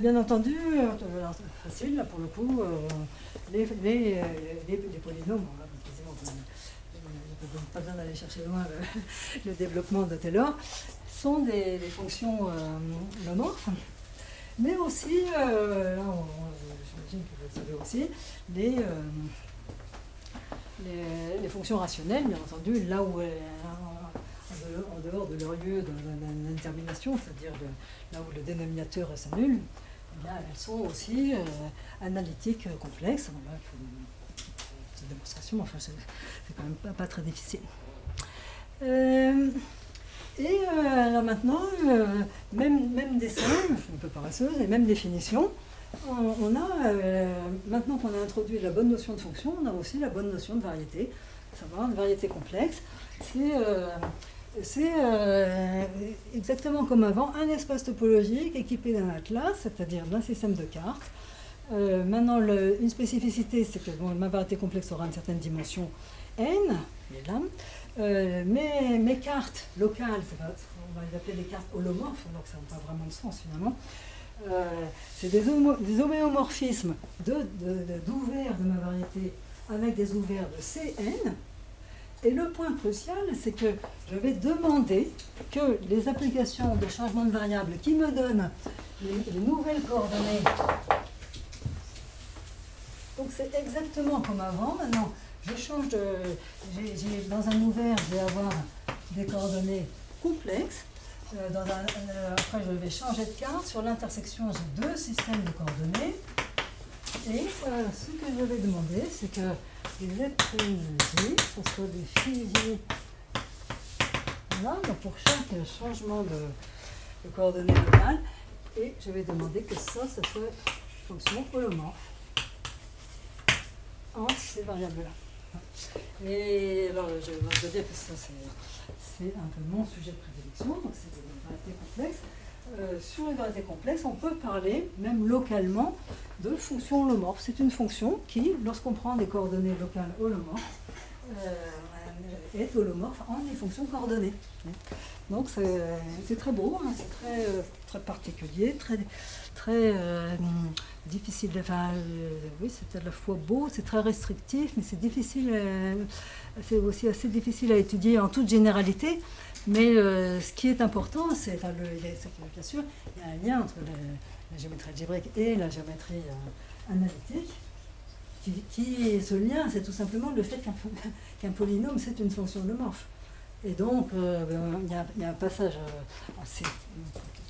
Bien entendu, facile là pour le coup, les polynômes, il n'y a pas besoin d'aller chercher loin le développement de Taylor, sont des fonctions holomorphes, mais aussi, là j'imagine que vous le savez aussi, les fonctions rationnelles, bien entendu, là où en dehors de leur lieu d'indétermination, c'est-à-dire là où le dénominateur s'annule, eh bien, elles sont aussi analytiques complexes. C'est une démonstration, enfin, c'est quand même pas très difficile. Alors maintenant, même dessin, je suis un peu paresseuse, et même définition, on a, maintenant qu'on a introduit la bonne notion de fonction, on a aussi la bonne notion de variété, à savoir une variété complexe. C'est exactement comme avant, un espace topologique équipé d'un atlas, c'est-à-dire d'un système de cartes. Maintenant, une spécificité, c'est que ma variété complexe aura une certaine dimension n, là. Mes cartes locales, on va les appeler des cartes holomorphes, donc ça n'a pas vraiment de sens finalement. C'est des homéomorphismes d'ouverts de ma variété avec des ouverts de Cn. Et le point crucial, c'est que je vais demander que les applications de changement de variable qui me donnent les nouvelles coordonnées. Donc c'est exactement comme avant. Maintenant, je change dans un ouvert, je vais avoir des coordonnées complexes. Après, je vais changer de carte. Sur l'intersection, j'ai 2 systèmes de coordonnées. Et ce que je vais demander, c'est que les lettres J, ce soit des physiques. Voilà, donc pour chaque changement de coordonnées locales, et je vais demander que ça soit une fonction holomorphe en ces variables-là. Et alors, je vais dire que ça, c'est un peu mon sujet de prédilection, donc c'est des variétés complexes. Sur les variétés complexes, on peut parler, même localement, de fonction holomorphe. C'est une fonction qui, lorsqu'on prend des coordonnées locales holomorphes, est holomorphe en des fonctions coordonnées. Donc c'est très beau, hein, c'est très particulier, très difficile. Enfin, oui, c'est à la fois beau, c'est très restrictif, mais c'est difficile. C'est aussi assez difficile à étudier en toute généralité. Mais ce qui est important, c'est que bien sûr, il y a un lien entre la géométrie algébrique et la géométrie analytique. Ce lien, c'est tout simplement le fait qu'un polynôme, c'est une fonction holomorphe. Et donc, il y a un passage,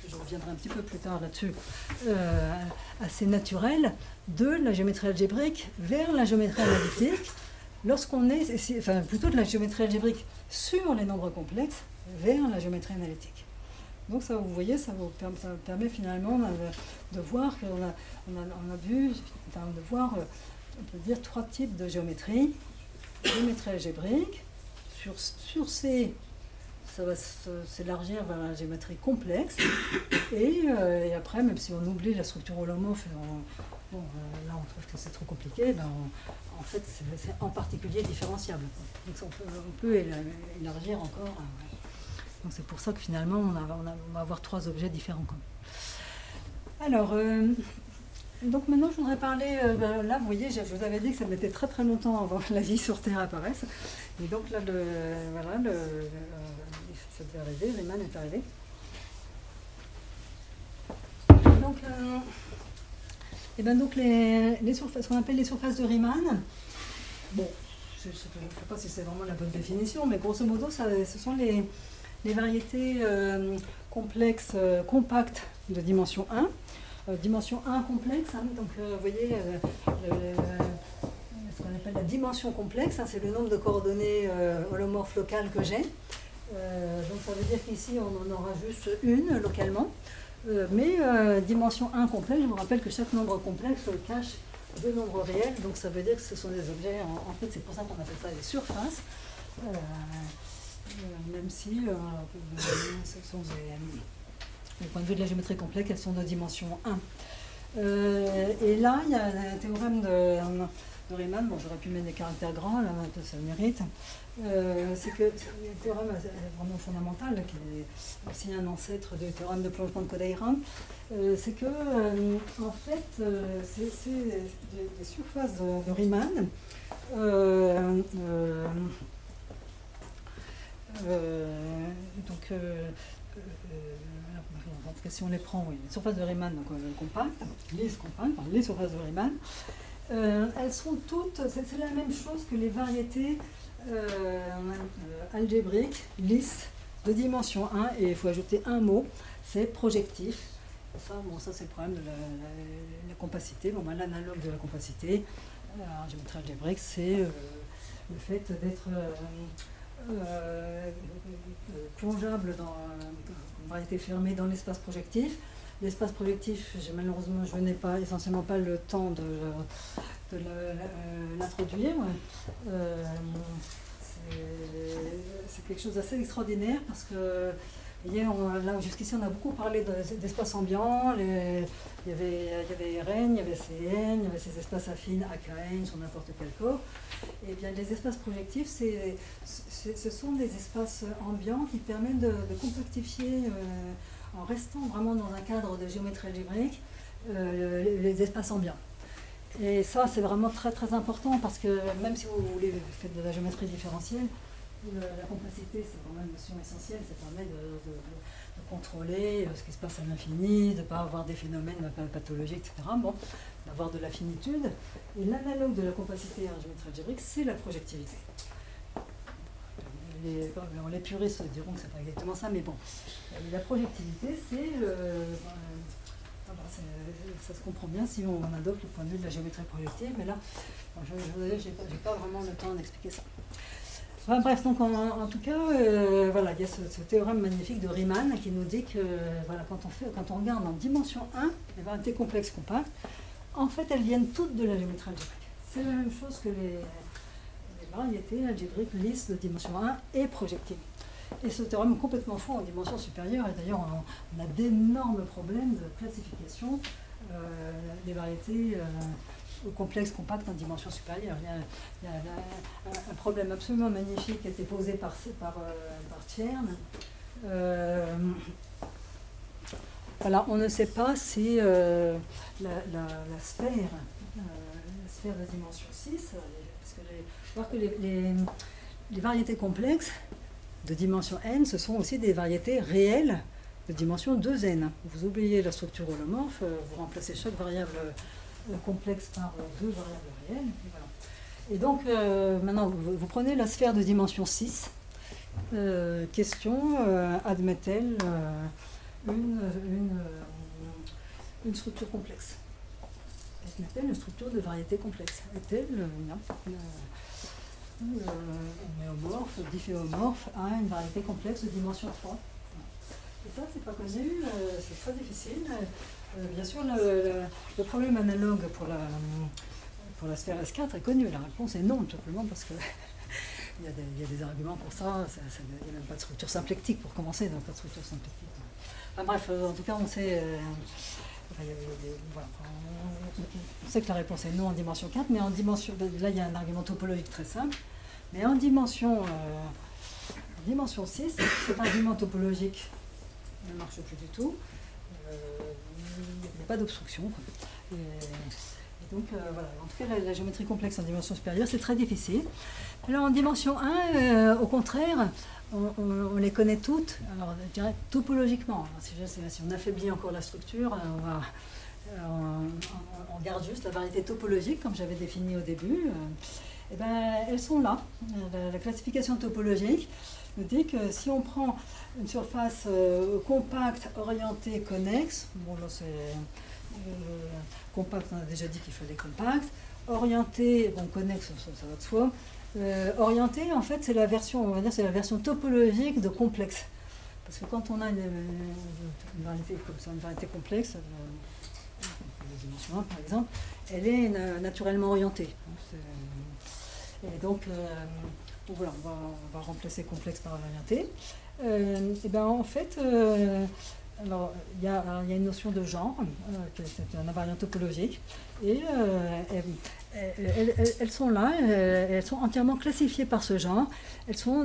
je reviendrai un petit peu plus tard là-dessus, assez naturel de la géométrie algébrique vers la géométrie analytique, lorsqu'on est, enfin plutôt de la géométrie algébrique sur les nombres complexes vers la géométrie analytique. Donc ça, vous voyez, ça permet finalement de voir qu'on a vu, enfin, de voir, on peut dire, 3 types de géométrie. Géométrie algébrique, sur C, ça va s'élargir vers la géométrie complexe, et après, même si on oublie la structure holomorphe, là on trouve que c'est trop compliqué, en fait c'est en particulier différenciable. Donc on peut élargir encore. Donc c'est pour ça que finalement on va avoir 3 objets différents. Alors, Donc maintenant, je voudrais parler, là, vous voyez, je vous avais dit que ça mettait très très longtemps avant que la vie sur Terre apparaisse. Et donc là, ça devait arriver, Riemann est arrivé. Donc, les surfaces, ce qu'on appelle les surfaces de Riemann, bon, je ne sais pas si c'est vraiment la bonne définition, mais grosso modo, ce sont les variétés complexes, compactes de dimension 1. Dimension 1 complexe, hein, donc vous voyez ce qu'on appelle la dimension complexe, hein, c'est le nombre de coordonnées holomorphes locales que j'ai. Donc ça veut dire qu'ici on en aura juste une localement. Mais dimension 1 complexe, je vous rappelle que chaque nombre complexe cache deux nombres réels, donc ça veut dire que ce sont des objets, en fait c'est pour ça qu'on appelle ça des surfaces, même si ce sont du point de vue de la géométrie complexe, elles sont de dimension 1. Et là, il y a un théorème de Riemann, bon j'aurais pu mettre des caractères grands, là ça le mérite, c'est que le théorème vraiment fondamental, qui est aussi un ancêtre du théorème de plongement de Kodaira, c'est que en fait c'est des surfaces de Riemann si on les prend, oui, les surfaces de Riemann donc, compactes, les surfaces de Riemann, elles sont toutes, c'est la même chose que les variétés algébriques, lisses, de dimension 1, et il faut ajouter un mot, c'est projectif. Ça, c'est le problème de la compacité. Bon, l'analogue de la compacité en géométrie algébrique, c'est le fait d'être plongeable dans une variété fermée dans l'espace projectif. L'espace projectif, malheureusement, je n'ai pas essentiellement pas le temps de l'introduire. C'est quelque chose d'assez extraordinaire parce que là, jusqu'ici, on a beaucoup parlé d'espace ambiant. Il y avait Rn, il y avait Cn, il y avait ces espaces affines AKN sur n'importe quel corps. Et bien, les espaces projectifs, ce sont des espaces ambiants qui permettent de compactifier, en restant vraiment dans un cadre de géométrie algébrique, les espaces ambiants. Et ça, c'est vraiment très très important parce que même si vous voulez faire de la géométrie différentielle, la compacité, c'est vraiment une notion essentielle. Ça permet de contrôler ce qui se passe à l'infini, de ne pas avoir des phénomènes pathologiques, etc. Bon, d'avoir de la finitude. Et l'analogue de la compacité en géométrie algébrique, c'est la projectivité. Les puristes diront que c'est pas exactement ça, mais bon. La projectivité, ça se comprend bien si on adopte le point de vue de la géométrie projective, mais là, je n'ai pas vraiment le temps d'expliquer ça. Enfin, bref, donc en tout cas, voilà, il y a ce théorème magnifique de Riemann qui nous dit que voilà, quand on regarde en dimension 1, les variétés complexes compactes, en fait, elles viennent toutes de la géométrie algébrique. C'est la même chose que les variétés algébriques lisses de dimension 1 et projectives. Et ce théorème est complètement faux en dimension supérieure, et d'ailleurs on a d'énormes problèmes de classification des variétés complexes compactes en dimension supérieure. Il y a un problème absolument magnifique qui a été posé par Tjern. Voilà, on ne sait pas si la sphère de dimension 6, parce que voir que les variétés complexes de dimension n, ce sont aussi des variétés réelles de dimension 2n. Vous oubliez la structure holomorphe, vous remplacez chaque variable complexe par deux variables réelles. Et donc, maintenant, vous prenez la sphère de dimension 6. Question, admet-elle une structure complexe? Admet-elle une structure de variété complexe? Est-elle homéomorphe, difféomorphe à une variété complexe de dimension 3? Et ça, c'est pas connu, c'est très difficile. Bien sûr, le problème analogue pour la sphère S4 est connu. La réponse est non, tout simplement parce que il y a des arguments pour ça. Il n'y a même pas de structure symplectique pour commencer, donc pas de structure symplectique. Enfin, bref, en tout cas, on sait. Voilà, on sait que la réponse est non en dimension 4, mais en dimension. Là, il y a un argument topologique très simple. Mais en dimension 6, cet argument topologique ne marche plus du tout. Il n'y a pas d'obstruction. Et donc, voilà. En tout cas, la géométrie complexe en dimension supérieure, c'est très difficile. Alors, en dimension 1, au contraire, on les connaît toutes, alors je dirais topologiquement. Alors, si on affaiblit encore la structure, on garde juste la variété topologique, comme j'avais défini au début. Et ben, elles sont là. La classification topologique nous dit que si on prend une surface compacte, orientée, connexe, bon là c'est compact, on a déjà dit qu'il fallait compact, orienté, bon connexe, ça va de soi. Orienté, en fait, c'est la version, on va dire, c'est la version topologique de complexe. Parce que quand on a une variété comme ça, une variété complexe, la dimension 1 par exemple, elle est naturellement orientée. Et donc, voilà, on va remplacer complexe par orienté. Et ben en fait, alors il y a une notion de genre, c'est un invariant topologique, et elles sont là, elles sont entièrement classifiées par ce genre. Elles sont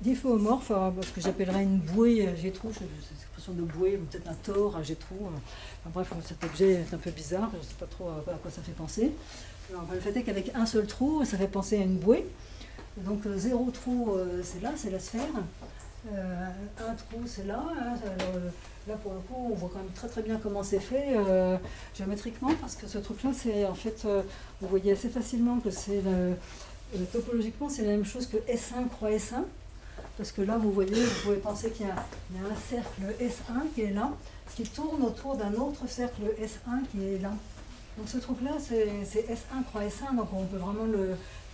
difféomorphes, ce que j'appellerais une bouée, j'ai trouvé, cette expression de bouée, ou peut-être un tore, j'ai trouvé. Enfin, bref, cet objet est un peu bizarre, je ne sais pas trop à quoi ça fait penser. Alors, le fait est qu'avec un seul trou, ça fait penser à une bouée. Donc 0 trou, c'est là, c'est la sphère. Un trou, c'est là. Alors, là, pour le coup, on voit quand même très très bien comment c'est fait géométriquement, parce que ce truc-là, c'est en fait, vous voyez assez facilement que c'est topologiquement, c'est la même chose que S1 croix S1. Parce que là, vous voyez, vous pouvez penser qu'il y a un cercle S1 qui est là, qui tourne autour d'un autre cercle S1 qui est là. Donc ce truc-là, c'est S1 croix S1, donc on peut vraiment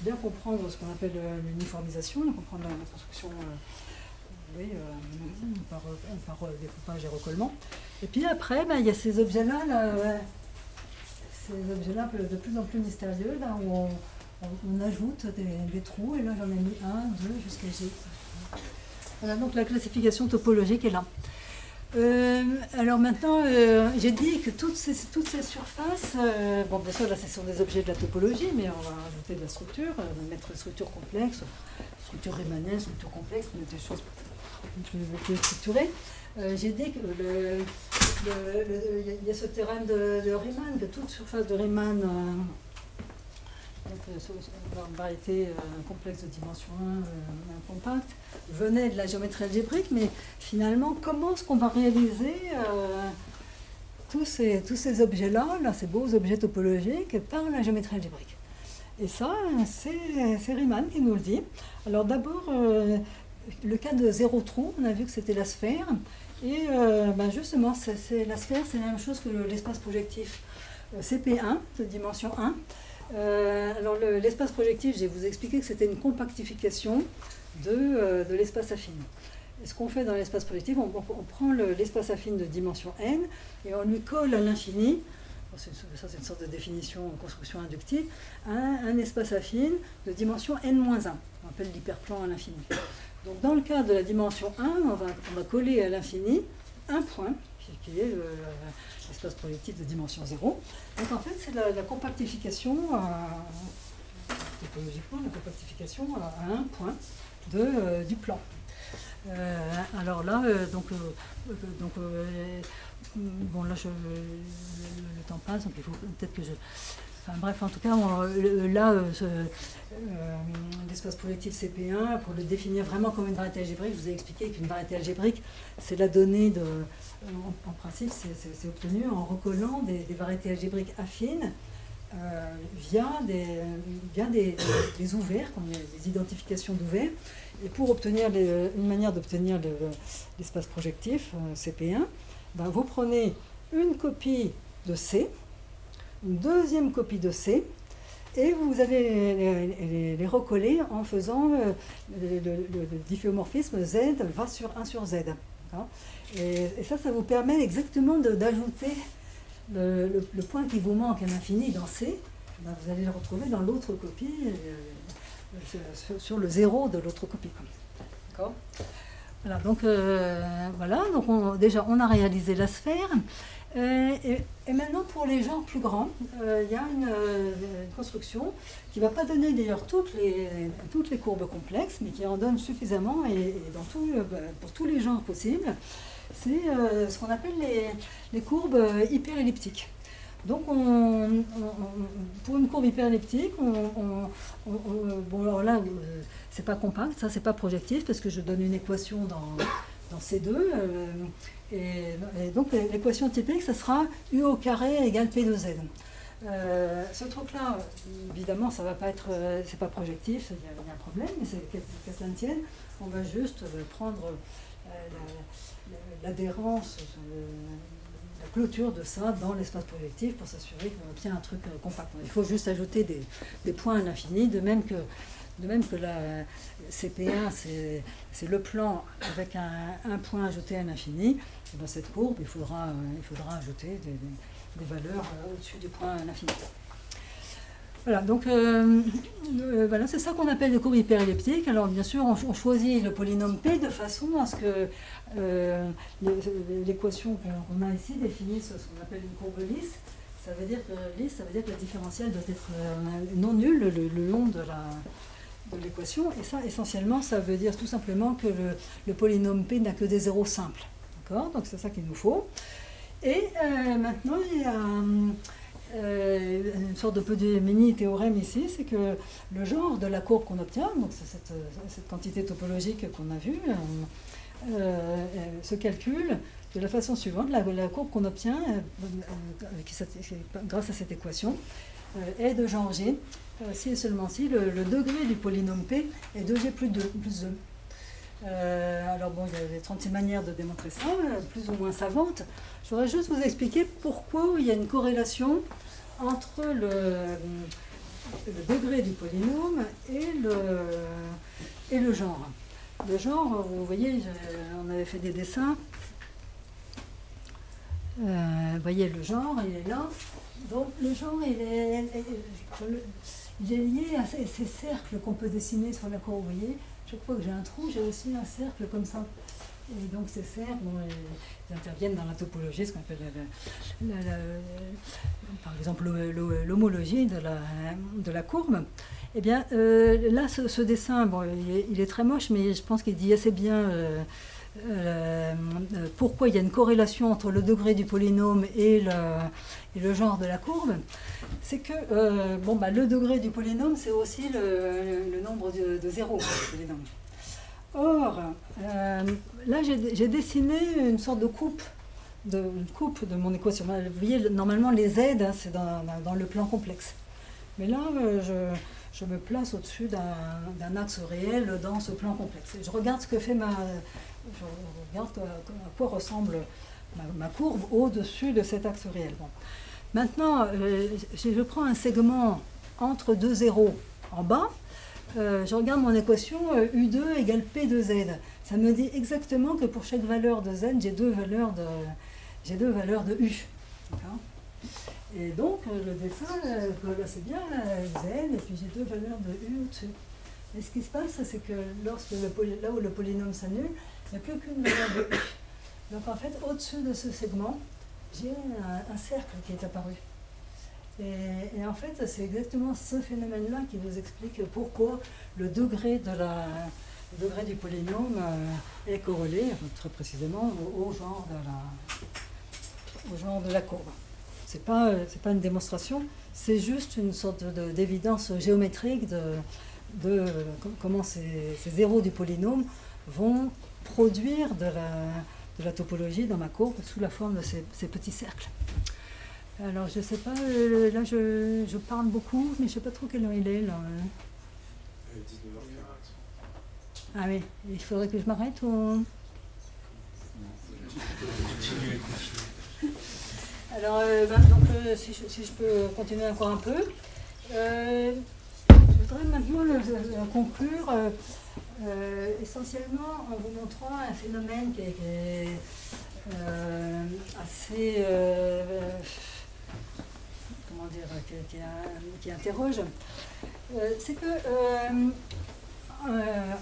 bien comprendre ce qu'on appelle l'uniformisation, comprendre la construction par découpage et recollement. Et puis après, il y a ces objets-là, de plus en plus mystérieux, là où on ajoute des trous, et là j'en ai mis 1, 2, jusqu'à G. Voilà, donc la classification topologique est là. Alors maintenant, j'ai dit que toutes ces surfaces, bon bien sûr là ce sont des objets de la topologie, mais on va ajouter de la structure, mettre une structure complexe, structure riemannienne, structure complexe, des choses plus structurées. J'ai dit qu'il y a ce théorème de Riemann, que toute surface de Riemann, une variété complexe de dimension 1, compacte, venait de la géométrie algébrique, mais finalement, comment est-ce qu'on va réaliser tous ces objets-là, ces beaux objets topologiques, par la géométrie algébrique? Et ça, c'est Riemann qui nous le dit. Alors d'abord, le cas de 0 trou, on a vu que c'était la sphère, et justement, la sphère, c'est la même chose que l'espace projectif CP1, de dimension 1. Alors l'espace projectif, je vais vous expliquer que c'était une compactification de l'espace affine. Et ce qu'on fait dans l'espace projectif, on prend l'espace affine de dimension n et on lui colle à l'infini, ça c'est une sorte de définition en construction inductive, un espace affine de dimension n-1, on appelle l'hyperplan à l'infini. Donc dans le cas de la dimension 1, on va coller à l'infini un point, qui est l'espace projectif de dimension 0. Donc en fait, c'est la compactification, topologiquement, la compactification à un point du plan. Alors là, bon là, le temps passe, donc il faut peut-être que je... Enfin bref, en tout cas, l'espace projectif CP1, pour le définir vraiment comme une variété algébrique, je vous ai expliqué qu'une variété algébrique, c'est la donnée en principe, c'est obtenu en recollant des variétés algébriques affines via des ouverts, comme des identifications d'ouverts. Et pour obtenir une manière d'obtenir l'espace projectif CP1, vous prenez une copie de C, une deuxième copie de C, et vous allez les recoller en faisant le difféomorphisme Z va sur 1 sur Z. Et ça vous permet exactement d'ajouter le point qui vous manque à l'infini dans C, vous allez le retrouver dans l'autre copie, sur le 0 de l'autre copie. D'accord ? Voilà, donc déjà on a réalisé la sphère. Et maintenant, pour les genres plus grands, il y a une construction qui ne va pas donner d'ailleurs toutes les courbes complexes, mais qui en donne suffisamment et pour tous les genres possibles. C'est ce qu'on appelle les courbes hyperelliptiques. Donc, pour une courbe hyperelliptique, bon, alors là, c'est pas compact, ça c'est pas projectif, parce que je donne une équation dans C2. Et donc, l'équation typique, ça sera U au carré égale P de Z. Ce truc-là, évidemment, ça va pas être, c'est pas projectif, il y a un problème, mais c'est qu'à cela ne tienne, on va juste prendre l'adhérence, la clôture de ça dans l'espace projectif pour s'assurer qu'on obtient un truc compact. Il faut juste ajouter des points à l'infini, de même que la CP1, c'est le plan avec un point ajouté à l'infini. Dans cette courbe, il faudra ajouter des valeurs au-dessus du point à l'infini. Voilà, donc voilà, c'est ça qu'on appelle les courbes hyperelliptiques. Alors bien sûr, on choisit le polynôme P de façon à ce que l'équation qu'on a ici définisse ce qu'on appelle une courbe lisse. Ça veut dire que la différentielle doit être non nulle le long de l'équation. Et ça, essentiellement, ça veut dire tout simplement que le polynôme P n'a que des zéros simples. D'accord ? Donc c'est ça qu'il nous faut. Et maintenant, il y a une sorte de petit mini-théorème ici, c'est que le genre de la courbe qu'on obtient, donc c'est cette quantité topologique qu'on a vue, se calcule de la façon suivante. La courbe qu'on obtient grâce à cette équation est de genre G, si et seulement si le degré du polynôme P est 2G plus 2. Alors bon, il y a 36 manières de démontrer ça, plus ou moins savantes. Je voudrais juste vous expliquer pourquoi il y a une corrélation entre le degré du polynôme et le genre. Le genre, vous voyez, on avait fait des dessins. Vous voyez, le genre, il est là. Donc le genre, il est lié à ces cercles qu'on peut dessiner sur la courbe. Vous voyez, chaque fois que j'ai un trou, j'ai aussi un cercle comme ça. Et donc ces cercles, ils interviennent dans la topologie, ce qu'on appelle par exemple l'homologie de la courbe. Eh bien, là, ce dessin, bon, il est très moche, mais je pense qu'il dit assez bien pourquoi il y a une corrélation entre le degré du polynôme et le genre de la courbe. C'est que le degré du polynôme, c'est aussi le nombre de zéros du polynôme. Or, là, j'ai dessiné une sorte de coupe de mon équation. Vous voyez, normalement, les Z, hein, c'est dans le plan complexe. Mais là, je me place au-dessus d'un axe réel dans ce plan complexe. Et je regarde ce que fait je regarde à quoi ressemble ma courbe au-dessus de cet axe réel. Bon. Maintenant, je prends un segment entre deux zéros en bas. Je regarde mon équation U2 égale P de Z. Ça me dit exactement que pour chaque valeur de Z, j'ai deux valeurs de U. Et donc, le dessin, là c'est bien, Z, et puis j'ai deux valeurs de U au-dessus. Et ce qui se passe, c'est que là où le polynôme s'annule, il n'y a plus qu'une valeur de U. Donc en fait, au-dessus de ce segment, j'ai un cercle qui est apparu. Et en fait, c'est exactement ce phénomène-là qui vous explique pourquoi le degré du polynôme est corrélé, très précisément, au genre de la courbe. C'est pas une démonstration, c'est juste une sorte d'évidence géométrique de comment ces zéros du polynôme vont produire de la topologie dans ma courbe sous la forme de ces petits cercles. Alors, je ne sais pas, là je parle beaucoup, mais je ne sais pas trop quelle heure il est là. 19h40. Ah oui, il faudrait que je m'arrête ou... Alors, si je peux continuer encore un peu, je voudrais maintenant conclure essentiellement en vous montrant un phénomène qui est assez... comment dire, qui interroge, c'est que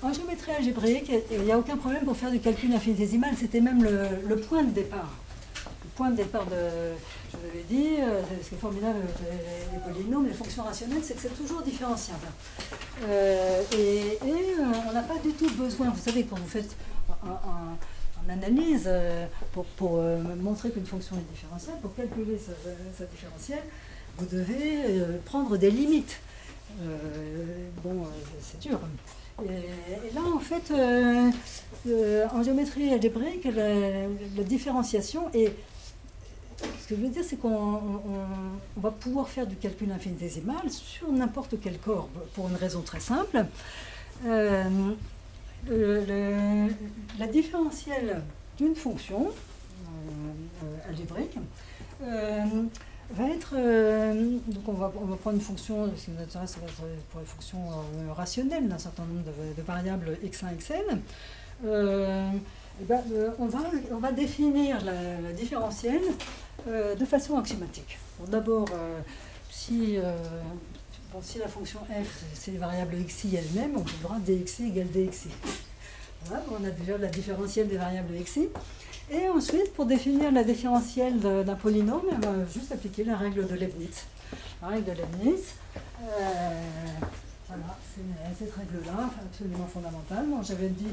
en géométrie algébrique, il n'y a aucun problème pour faire du calcul infinitésimal, c'était même le point de départ. Le point de départ je vous l'avais dit, ce qui est formidable avec les polynômes, les fonctions rationnelles, c'est que c'est toujours différenciable. Et on n'a pas du tout besoin, vous savez, quand vous faites en analyse, pour montrer qu'une fonction est différentielle, pour calculer sa différentielle, vous devez prendre des limites. C'est dur. Et là, en fait, en géométrie algébrique, la différenciation est... Ce que je veux dire, c'est qu'on va pouvoir faire du calcul infinitésimal sur n'importe quelle courbe, pour une raison très simple. La différentielle d'une fonction algébrique va être... donc on va prendre une fonction, ce qui nous intéresse, ça va être pour les fonctions rationnelles d'un certain nombre de variables x1, xn. On va définir la différentielle de façon axiomatique. D'abord, si la fonction f, c'est les variables xi elles-mêmes, on trouvera dxi égale dxi. Voilà, on a déjà la différentielle des variables xi. Et ensuite, pour définir la différentielle d'un polynôme, on va juste appliquer la règle de Leibniz. La règle de Leibniz, voilà, c'est cette règle-là, absolument fondamentale. Bon, j'avais mis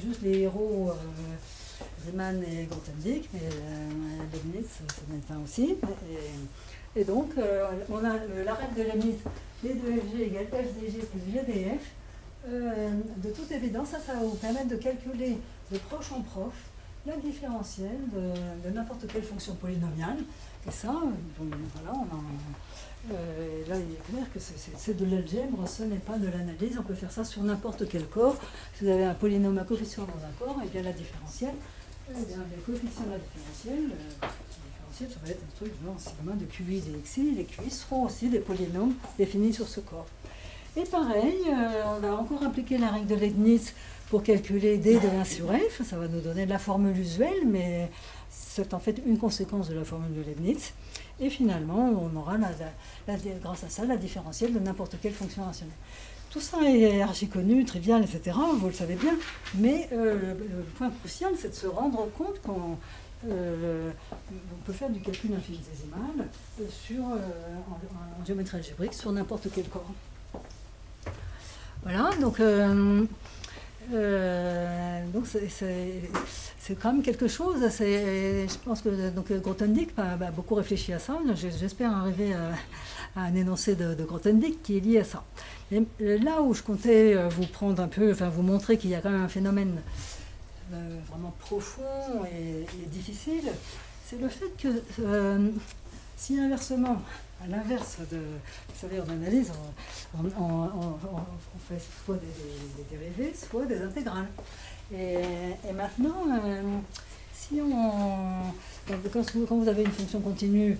juste les héros Riemann et Grothendieck, mais Leibniz, c'est maintenant aussi. Et donc, on a la règle de Leibniz, d de fg égale fdg plus gdf. De toute évidence, ça va vous permettre de calculer de proche en proche la différentielle de n'importe quelle fonction polynomiale. Et ça, voilà, là, il est clair que c'est de l'algèbre, ce n'est pas de l'analyse. On peut faire ça sur n'importe quel corps. Si vous avez un polynôme à coefficient dans un corps, et bien la différentielle, les coefficients de la différentielle, ça va être un truc genre sigma de QI et XI. Les QI seront aussi des polynômes définis sur ce corps. Et pareil, on va encore appliquer la règle de Leibniz pour calculer d de 1 sur f. Ça va nous donner la formule usuelle, mais c'est en fait une conséquence de la formule de Leibniz. Et finalement, on aura, grâce à ça, la différentielle de n'importe quelle fonction rationnelle. Tout ça est archi connu, trivial, etc., vous le savez bien, mais le point crucial, c'est de se rendre compte qu'on peut faire du calcul infinitésimal en géométrie algébrique sur n'importe quel corps. Voilà, donc c'est quand même quelque chose. Je pense que Grothendieck a beaucoup réfléchi à ça. J'espère arriver à un énoncé de Grothendieck qui est lié à ça. Et là où je comptais vous prendre un peu, enfin vous montrer qu'il y a quand même un phénomène vraiment profond et difficile, c'est le fait que si inversement, à l'inverse de, vous savez, en analyse, on fait soit des dérivés, soit des intégrales. Et maintenant, si quand vous avez une fonction continue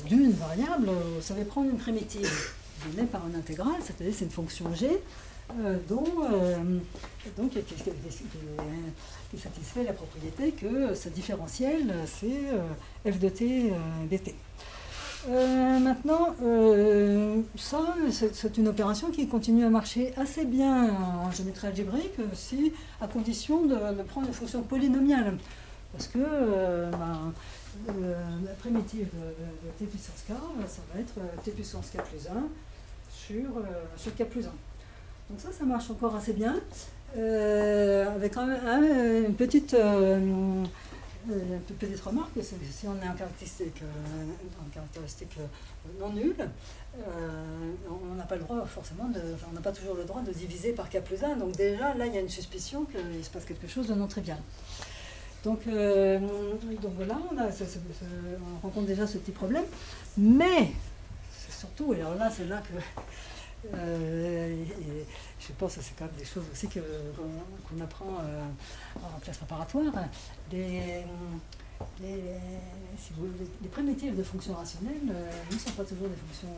d'une variable, vous savez prendre une primitive donnée par une intégrale, c'est-à-dire c'est une fonction g qui satisfait la propriété que sa différentielle, c'est f de t dt. Maintenant, ça, c'est une opération qui continue à marcher assez bien en géométrie algébrique, à condition de prendre une fonction polynomiale. Parce que la primitive de t puissance k, ça va être t puissance k plus 1 sur k plus 1. Donc ça marche encore assez bien, avec quand même une petite remarque, si on est en caractéristique non nulle, on n'a pas le droit forcément on n'a pas toujours le droit de diviser par k plus 1, donc déjà là il y a une suspicion qu'il se passe quelque chose de non trivial. Donc voilà, on rencontre déjà ce petit problème, mais c'est surtout, et alors là c'est là que je pense que c'est quand même des choses aussi qu'on apprend en classe préparatoire. Les primitives de fonctions rationnelles ne sont pas toujours des fonctions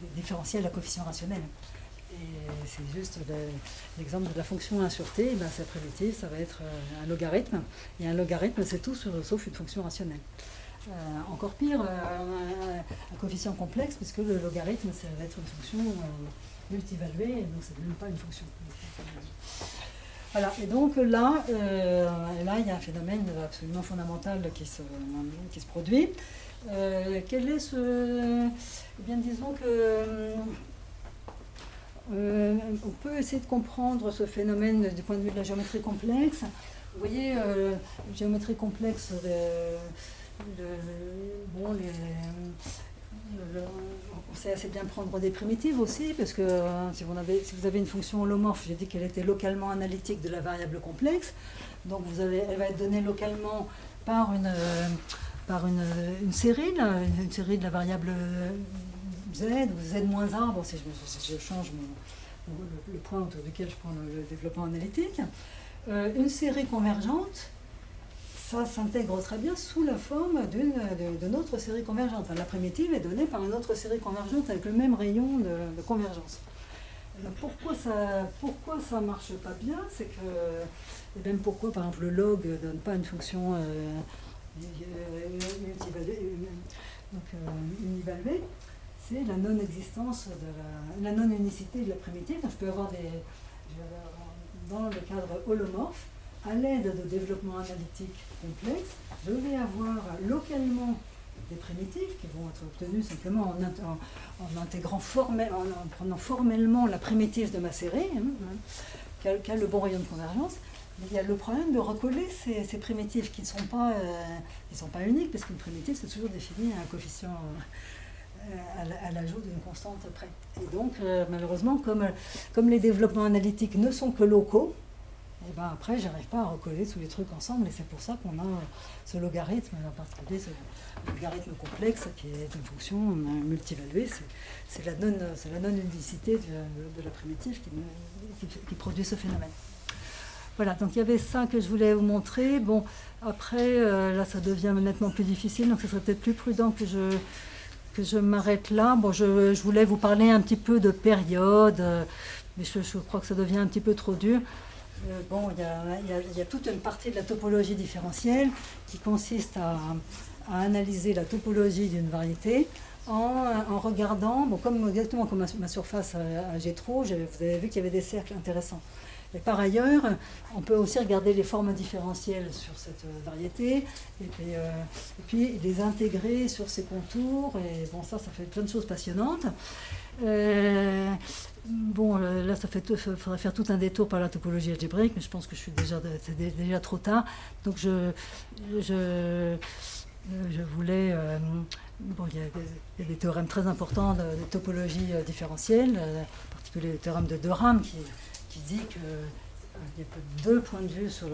des différentiels à coefficient rationnel. Et c'est juste l'exemple de la fonction 1 sur t, sa primitive, ça va être un logarithme. Et un logarithme, c'est tout sauf une fonction rationnelle. Encore pire, un coefficient complexe, puisque le logarithme, ça va être une fonction multivaluée, donc c'est même pas une fonction. Voilà, et donc là, il y a un phénomène absolument fondamental qui se produit. Quel est ce... Eh bien, disons que on peut essayer de comprendre ce phénomène du point de vue de la géométrie complexe. Vous voyez, géométrie complexe, on sait assez bien prendre des primitives aussi, parce que si vous avez une fonction holomorphe, j'ai dit qu'elle était localement analytique de la variable complexe, donc elle va être donnée localement par une série, une série de la variable z ou z-1, bon, si je change le point autour duquel je prends le développement analytique. Une série convergente, ça s'intègre très bien sous la forme d'une autre série convergente. Enfin, la primitive est donnée par une autre série convergente avec le même rayon de convergence. Alors, pourquoi ça ne marche pas bien, c'est que, et même pourquoi par exemple le log ne donne pas une fonction univaluée, c'est la non-existence, la non-unicité de la primitive. Donc, je peux avoir dans le cadre holomorphe, à l'aide de développement analytique complexe, je vais avoir localement des primitives qui vont être obtenues simplement en intégrant en prenant formellement la primitive de ma série, qui a le bon rayon de convergence. Mais il y a le problème de recoller ces primitives qui ne sont pas uniques, parce qu'une primitive, c'est toujours défini à un coefficient à l'ajout d'une constante près. Et donc, malheureusement, comme les développements analytiques ne sont que locaux, et ben après, je n'arrive pas à recoller tous les trucs ensemble, et c'est pour ça qu'on a ce logarithme, en particulier ce logarithme complexe, qui est une fonction multivaluée. C'est la non-unicité de la primitive qui produit ce phénomène. Voilà, donc il y avait ça que je voulais vous montrer. Bon, après, là, ça devient nettement plus difficile, donc ce serait peut-être plus prudent que je m'arrête là. Bon, je voulais vous parler un petit peu de période, mais je crois que ça devient un petit peu trop dur. Bon, il y a toute une partie de la topologie différentielle qui consiste à analyser la topologie d'une variété en regardant, bon, exactement comme ma surface à Gétro, vous avez vu qu'il y avait des cercles intéressants. Et par ailleurs, on peut aussi regarder les formes différentielles sur cette variété, et puis les intégrer sur ses contours, et bon, ça fait plein de choses passionnantes. Bon, là, faudrait faire tout un détour par la topologie algébrique, mais je pense que c'est déjà trop tard. Donc je voulais... bon, il y a des théorèmes très importants de topologie différentielle, en particulier le théorème de De Rham qui dit qu'il y a deux points de vue sur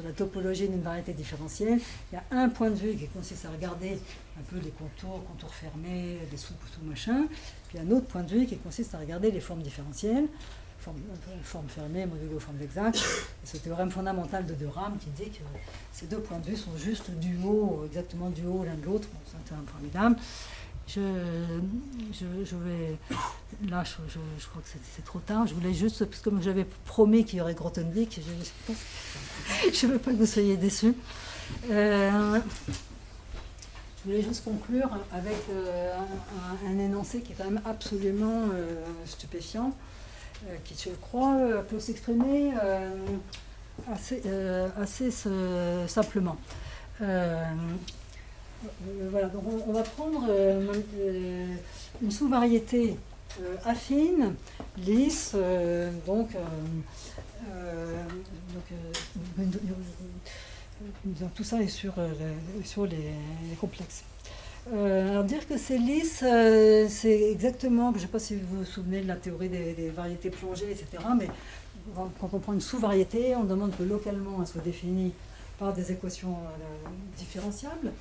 la topologie d'une variété différentielle. Il y a un point de vue qui consiste à regarder un peu les contours fermés, les sous-machins, puis un autre point de vue qui consiste à regarder les formes différentielles, formes fermées, modulo formes exactes. Et ce théorème fondamental de De Rham qui dit que ces deux points de vue sont juste duaux, exactement duaux l'un de l'autre. Bon, c'est un théorème formidable. Je vais... Là, je crois que c'est trop tard. Je voulais juste, parce que comme j'avais promis qu'il y aurait Grothendieck, je ne veux pas que vous soyez déçus. Je voulais juste conclure avec un énoncé qui est quand même absolument stupéfiant, qui, je crois, peut s'exprimer assez simplement. Voilà, donc on va prendre une sous-variété affine, lisse, tout ça est sur les complexes. Alors dire que c'est lisse, c'est exactement, je ne sais pas si vous vous souvenez de la théorie des variétés plongées, etc., mais quand on prend une sous-variété, on demande que localement elle soit définie par des équations différenciables.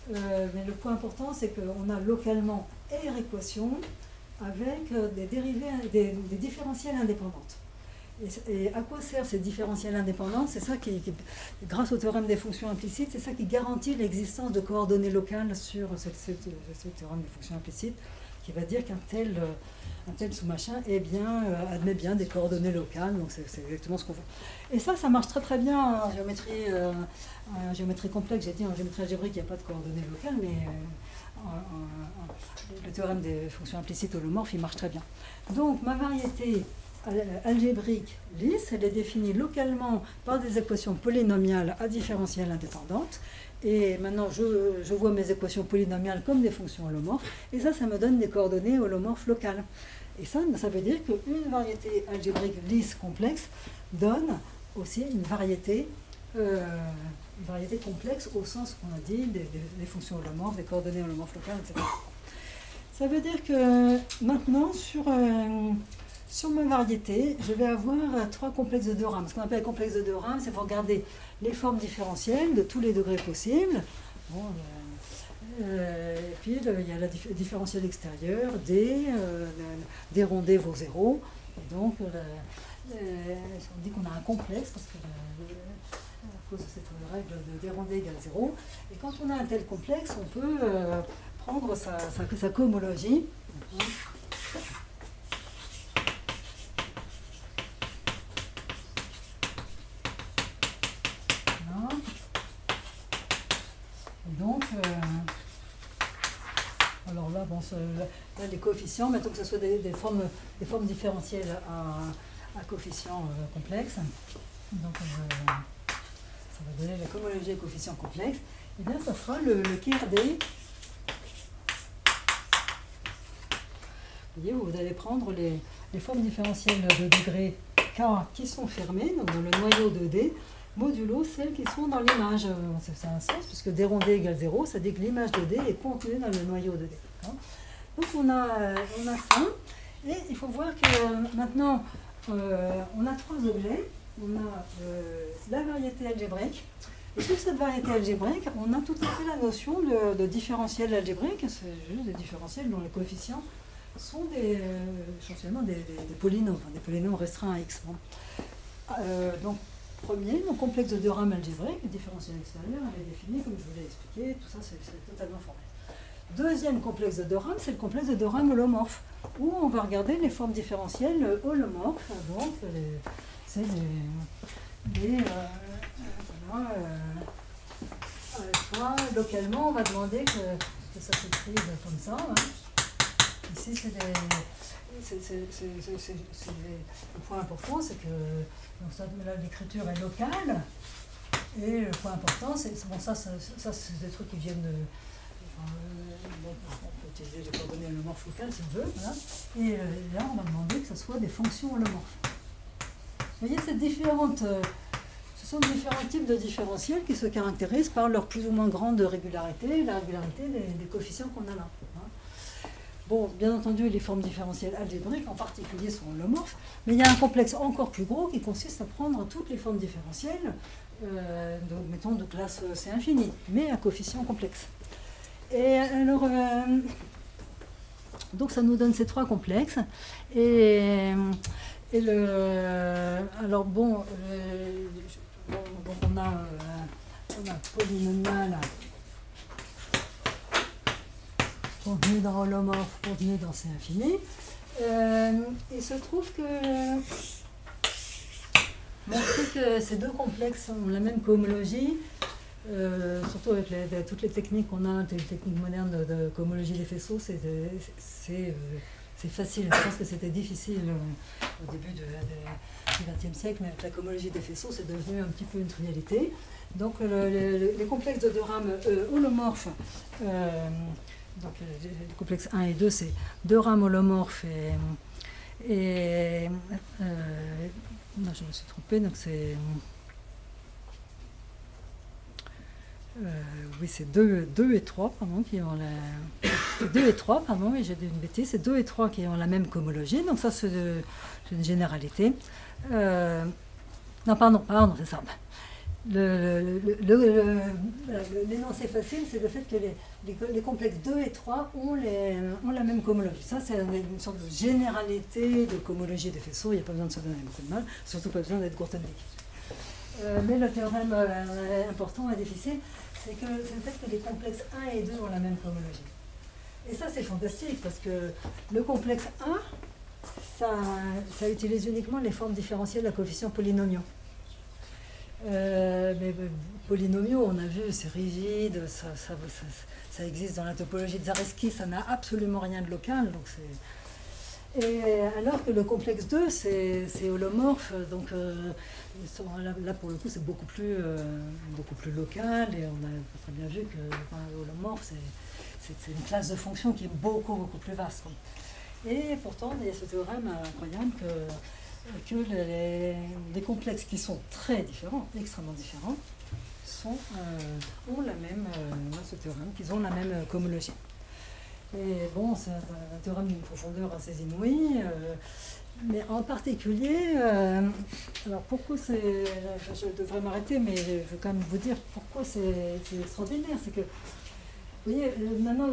Mais le point important, c'est qu'on a localement R équations avec des dérivées, des différentiels indépendantes. Et à quoi servent ces différentiels indépendants? C'est ça qui, grâce au théorème des fonctions implicites, c'est ça qui garantit l'existence de coordonnées locales sur ce théorème des fonctions implicites, qui va dire qu'un tel sous-machin admet bien des coordonnées locales, donc c'est exactement ce qu'on veut. Et ça marche très très bien en géométrie complexe. J'ai dit en géométrie algébrique, il n'y a pas de coordonnées locales, mais le théorème des fonctions implicites holomorphes, il marche très bien. Donc ma variété algébrique lisse, elle est définie localement par des équations polynomiales à différentielles indépendantes. Et maintenant, je vois mes équations polynomiales comme des fonctions holomorphes, et ça me donne des coordonnées holomorphes locales. Et ça veut dire qu'une variété algébrique lisse complexe donne aussi une variété complexe au sens qu'on a dit des fonctions holomorphes, des coordonnées holomorphes locales, etc. Ça veut dire que maintenant, sur ma variété, je vais avoir 3 complexes de 2 rames. Ce qu'on appelle complexe de 2 rames, c'est pour regarder les formes différentielles de tous les degrés possibles. Bon, et puis il y a la différentielle extérieure, D rond D vaut 0. Et donc, on dit qu'on a un complexe parce que à cause de cette règle de D rond D égale 0. Et quand on a un tel complexe, on peut prendre sa cohomologie. Voilà. Et donc, alors là, bon, là, les coefficients, mettons que ce soit des formes différentielles à coefficients complexes. Donc, ça va donner la cohomologie à coefficients complexes. Et bien, ça sera le KRD. Vous voyez, vous allez prendre les formes différentielles de degré K qui sont fermées, donc dans le noyau de D, modulo celles qui sont dans l'image. Ça a un sens, puisque D rond D égale 0, ça dit que l'image de D est contenue dans le noyau de D. Donc on a ça, et il faut voir que maintenant, on a 3 objets. On a la variété algébrique. Et sur cette variété algébrique, on a tout à fait la notion de différentiel algébrique. C'est juste des différentiels dont les coefficients sont essentiellement des polynômes, des polynômes restreints à x. Donc, premier, mon complexe de 2 rames algébrique, le différentiel extérieur, elle est définie comme je vous l'ai expliqué, tout ça c'est totalement formel. Deuxième complexe de 2 rames, c'est le complexe de 2 rames holomorphes, où on va regarder les formes différentielles holomorphes. Donc, c'est localement, on va demander que ça s'écrive comme ça. Hein. Ici, le point important, c'est que l'écriture est locale, et le point important, c'est bon, ça c'est des trucs qui viennent de. On peut utiliser les coordonnées holomorphes locales si on veut, voilà. Et là, on va demander que ce soit des fonctions holomorphes. Vous voyez, ce sont différents types de différentiels qui se caractérisent par leur plus ou moins grande régularité, la régularité des coefficients qu'on a là. Hein. Bon, bien entendu, les formes différentielles algébriques en particulier sont holomorphes, mais il y a un complexe encore plus gros qui consiste à prendre toutes les formes différentielles, mettons de classe C infini, mais à coefficients complexes. Et alors, donc ça nous donne ces 3 complexes. Alors bon, donc on a polynomial contenu dans holomorphe, contenu dans C infini. Il se trouve que montrer que ces 2 complexes ont la même cohomologie, surtout avec toutes les techniques qu'on a, les techniques modernes de cohomologie des faisceaux, c'est facile. Je pense que c'était difficile au début du XXe siècle, mais avec la cohomologie des faisceaux, c'est devenu un petit peu une trivialité. Donc les complexes de 2 rames holomorphes, donc les complexes 1 et 2, c'est 2 rames holomorphes et non, je me suis trompée, donc c'est oui, c'est 2 et 3, pardon, qui ont la... 2 et 3, pardon, oui, j'ai dit une bêtise, c'est 2 et 3 qui ont la même cohomologie, donc ça c'est une généralité. Non, pardon, c'est ça. L'énoncé facile, c'est le fait que les complexes 2 et 3 ont la même cohomologie. Ça, c'est une sorte de généralité de cohomologie des faisceaux, il n'y a pas besoin de se donner beaucoup de mal, surtout pas besoin d'être Grothendieck. Mais le théorème important et difficile, c'est le fait que les complexes 1 et 2 ont la même cohomologie. Et ça, c'est fantastique, parce que le complexe 1, ça utilise uniquement les formes différentielles à coefficients polynomiaux. Mais polynomiaux, on a vu, c'est rigide, ça existe dans la topologie de Zariski, ça n'a absolument rien de local, donc c'est... Et alors que le complexe 2, c'est holomorphe, donc là pour le coup c'est beaucoup plus local, et on a très bien vu que l'holomorphe c'est une classe de fonctions qui est beaucoup plus vaste. Et pourtant, il y a ce théorème incroyable que les complexes qui sont très différents, extrêmement différents, ont la même, ce théorème, qu'ils ont la même cohomologie. Et bon, c'est un théorème d'une profondeur assez inouïe, mais en particulier, alors pourquoi c'est, je devrais m'arrêter, mais je veux quand même vous dire pourquoi c'est extraordinaire, c'est que, vous voyez, maintenant,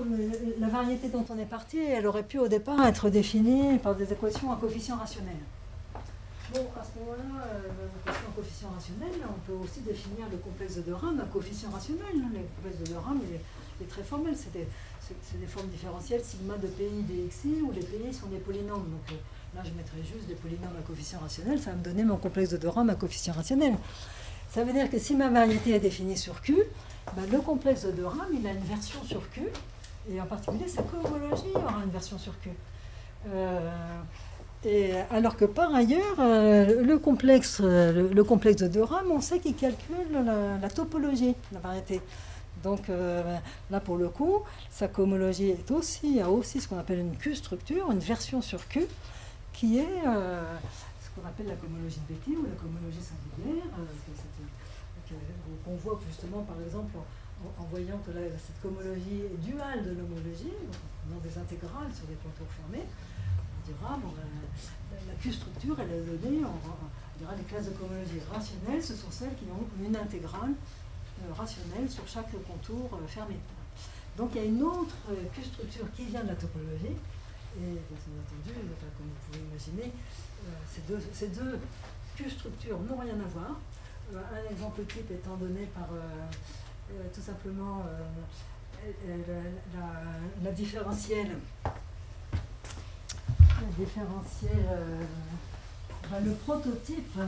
la variété dont on est parti, elle aurait pu au départ être définie par des équations à coefficients rationnels. Bon, à ce moment-là, en coefficient rationnel, on peut aussi définir le complexe de De Rham à coefficient rationnel. Le complexe de De Rham est très formel. C'est des formes différentielles sigma de PI dxi où les PI sont des polynômes. Donc là, je mettrais juste des polynômes à coefficient rationnel. Ça va me donner mon complexe de De Rham à coefficient rationnel. Ça veut dire que si ma variété est définie sur Q, ben, le complexe de De Rham, il a une version sur Q. Et en particulier, sa cohomologie aura une version sur Q. Et alors que par ailleurs, le complexe de De Rham, on sait qu'il calcule la topologie de la variété. Donc là, pour le coup, sa cohomologie a aussi ce qu'on appelle une Q-structure, une version sur Q, qui est ce qu'on appelle la cohomologie de Betti ou la cohomologie singulière, qu'on voit justement, par exemple, en voyant que cette cohomologie est duale de l'homologie, donc on a des intégrales sur des contours fermés. On dira, bon, la Q-structure, elle est donnée, on dira les classes de cohomologie rationnelles, ce sont celles qui ont une intégrale rationnelle sur chaque contour fermé. Donc il y a une autre Q-structure qui vient de la topologie, et bien entendu, comme vous pouvez imaginer, ces deux Q-structures n'ont rien à voir. Un exemple type étant donné par tout simplement la différentielle. Le prototype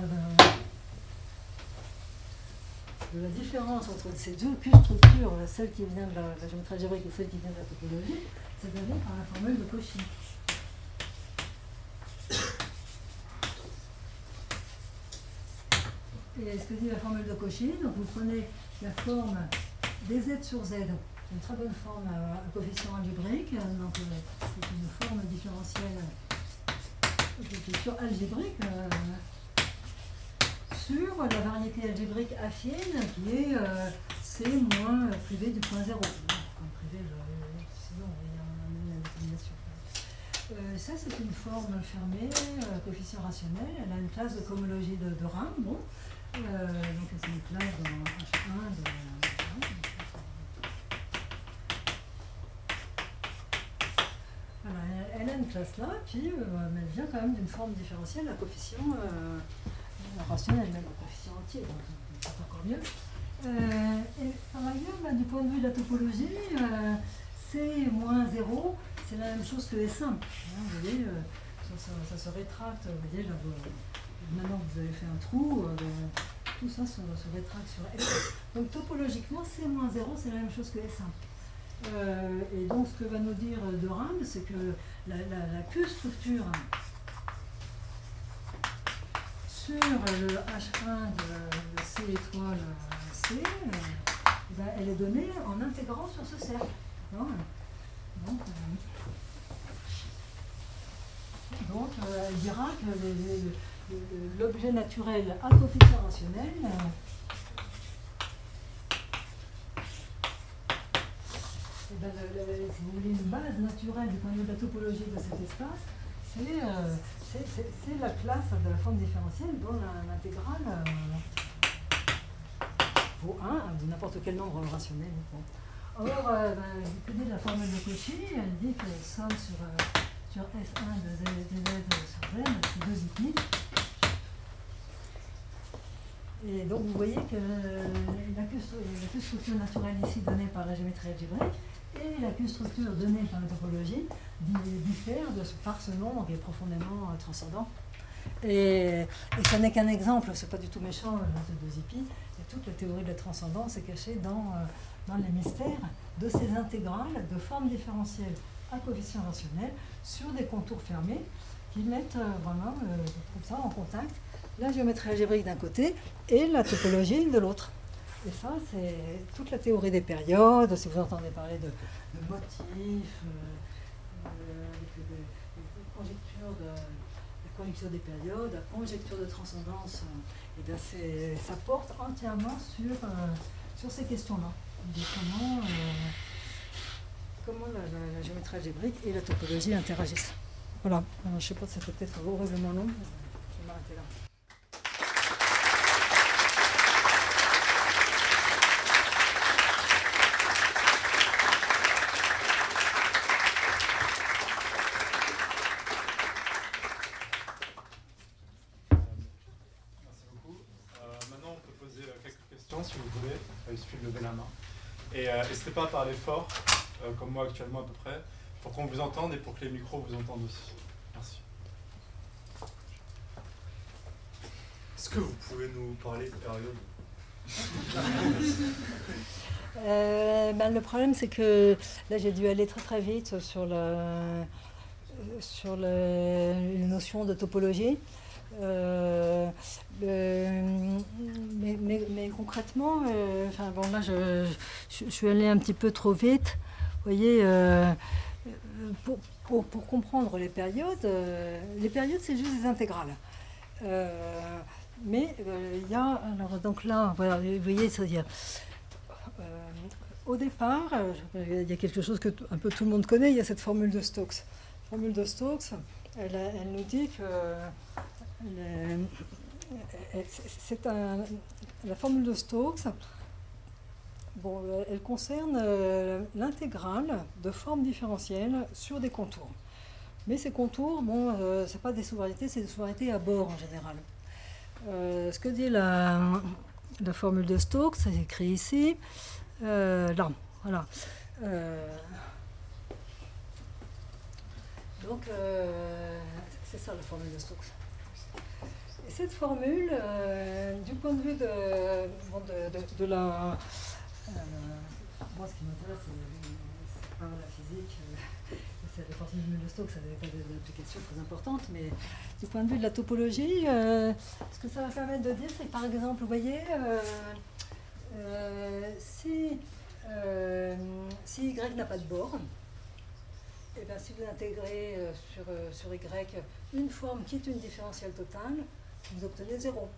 de la différence entre ces deux Q-structures, celle qui vient de la géométrie algébrique et celle qui vient de la topologie, c'est donné par la formule de Cauchy. Et ce que dit la formule de Cauchy, donc vous prenez la forme dz sur z, une très bonne forme à coefficient algébrique, donc c'est une forme différentielle algébrique sur la variété algébrique affine qui est C moins privé du point 0. Comme privé, sinon il y a une détermination. Ça c'est une forme fermée, coefficient rationnel, elle a une classe de cohomologie de De Rham, bon. Donc c'est une classe dans H1 de voilà, elle a une classe là, puis elle vient quand même d'une forme différentielle à coefficient rationnel, même à coefficient entier, donc c'est encore mieux. Et par ailleurs, du point de vue de la topologie, C moins 0, c'est la même chose que S1. Hein, vous voyez, ça se rétracte, vous voyez, là, maintenant que vous avez fait un trou, tout ça se rétracte sur S1. Donc topologiquement, C moins 0, c'est la même chose que S1. Et donc ce que va nous dire De Rham, c'est que la Q-structure sur le H1 de C étoile C, elle est donnée en intégrant sur ce cercle. Donc elle dira que l'objet naturel à coefficient rationnel si vous voulez, une base naturelle du point de vue de la topologie de cet espace, c'est la classe de la forme différentielle dont l'intégrale vaut 1 de n'importe quel nombre rationnel. Or, du côté de la formule de Cauchy, elle dit que somme sur S1 de z sur z, c'est 2 pi. Et donc vous voyez que la Q-structure naturelle ici donnée par la géométrie algébrique et la Q-structure donnée par la topologie diffèrent par ce nombre qui est profondément transcendant. Et ça n'est qu'un exemple, c'est pas du tout méchant, ce 2pi. Et toute la théorie de la transcendance est cachée dans les mystères de ces intégrales de formes différentielles à coefficient rationnel sur des contours fermés qui mettent vraiment comme ça en contact la géométrie algébrique d'un côté et la topologie de l'autre. Et ça, c'est toute la théorie des périodes, si vous entendez parler de motifs, conjecture de la conjecture des périodes, la conjecture de transcendance, et bien ça porte entièrement sur ces questions-là. Comment la géométrie algébrique et la topologie interagissent. Voilà, alors, je ne sais pas si c'était peut-être horriblement long, je vais m'arrêter là. Merci beaucoup. Maintenant, on peut poser quelques questions si vous voulez. Il suffit de lever la main. Et n'hésitez pas à parler fort, comme moi actuellement à peu près, pour qu'on vous entende et pour que les micros vous entendent aussi. Merci. Est-ce que vous pouvez nous parler de période? Le problème, c'est que là, j'ai dû aller très très vite sur les notions de topologie. Mais concrètement, là, je suis allée un petit peu trop vite. Vous voyez, pour comprendre les périodes, c'est juste des intégrales. Mais il y a, alors donc là, voilà, vous voyez, c'est-à-dire, au départ, il y a quelque chose que un peu tout le monde connaît, il y a cette formule de Stokes. La formule de Stokes, elle nous dit que la formule de Stokes, bon, elle concerne l'intégrale de formes différentielles sur des contours. Mais ces contours, bon, ce n'est pas des sous-variétés, c'est des sous-variétés à bord en général. Ce que dit la formule de Stokes, c'est écrit ici, là, voilà. Donc, c'est ça la formule de Stokes. Et cette formule, du point de vue de la... moi, ce qui m'intéresse, c'est pas la physique, c'est la formule de Stokes, ça n'a pas d'application très importante, mais du point de vue de la topologie, ce que ça va permettre de dire, c'est que par exemple, vous voyez, si Y n'a pas de bord, et bien, si vous intégrez sur Y une forme qui est une différentielle totale, vous obtenez 0,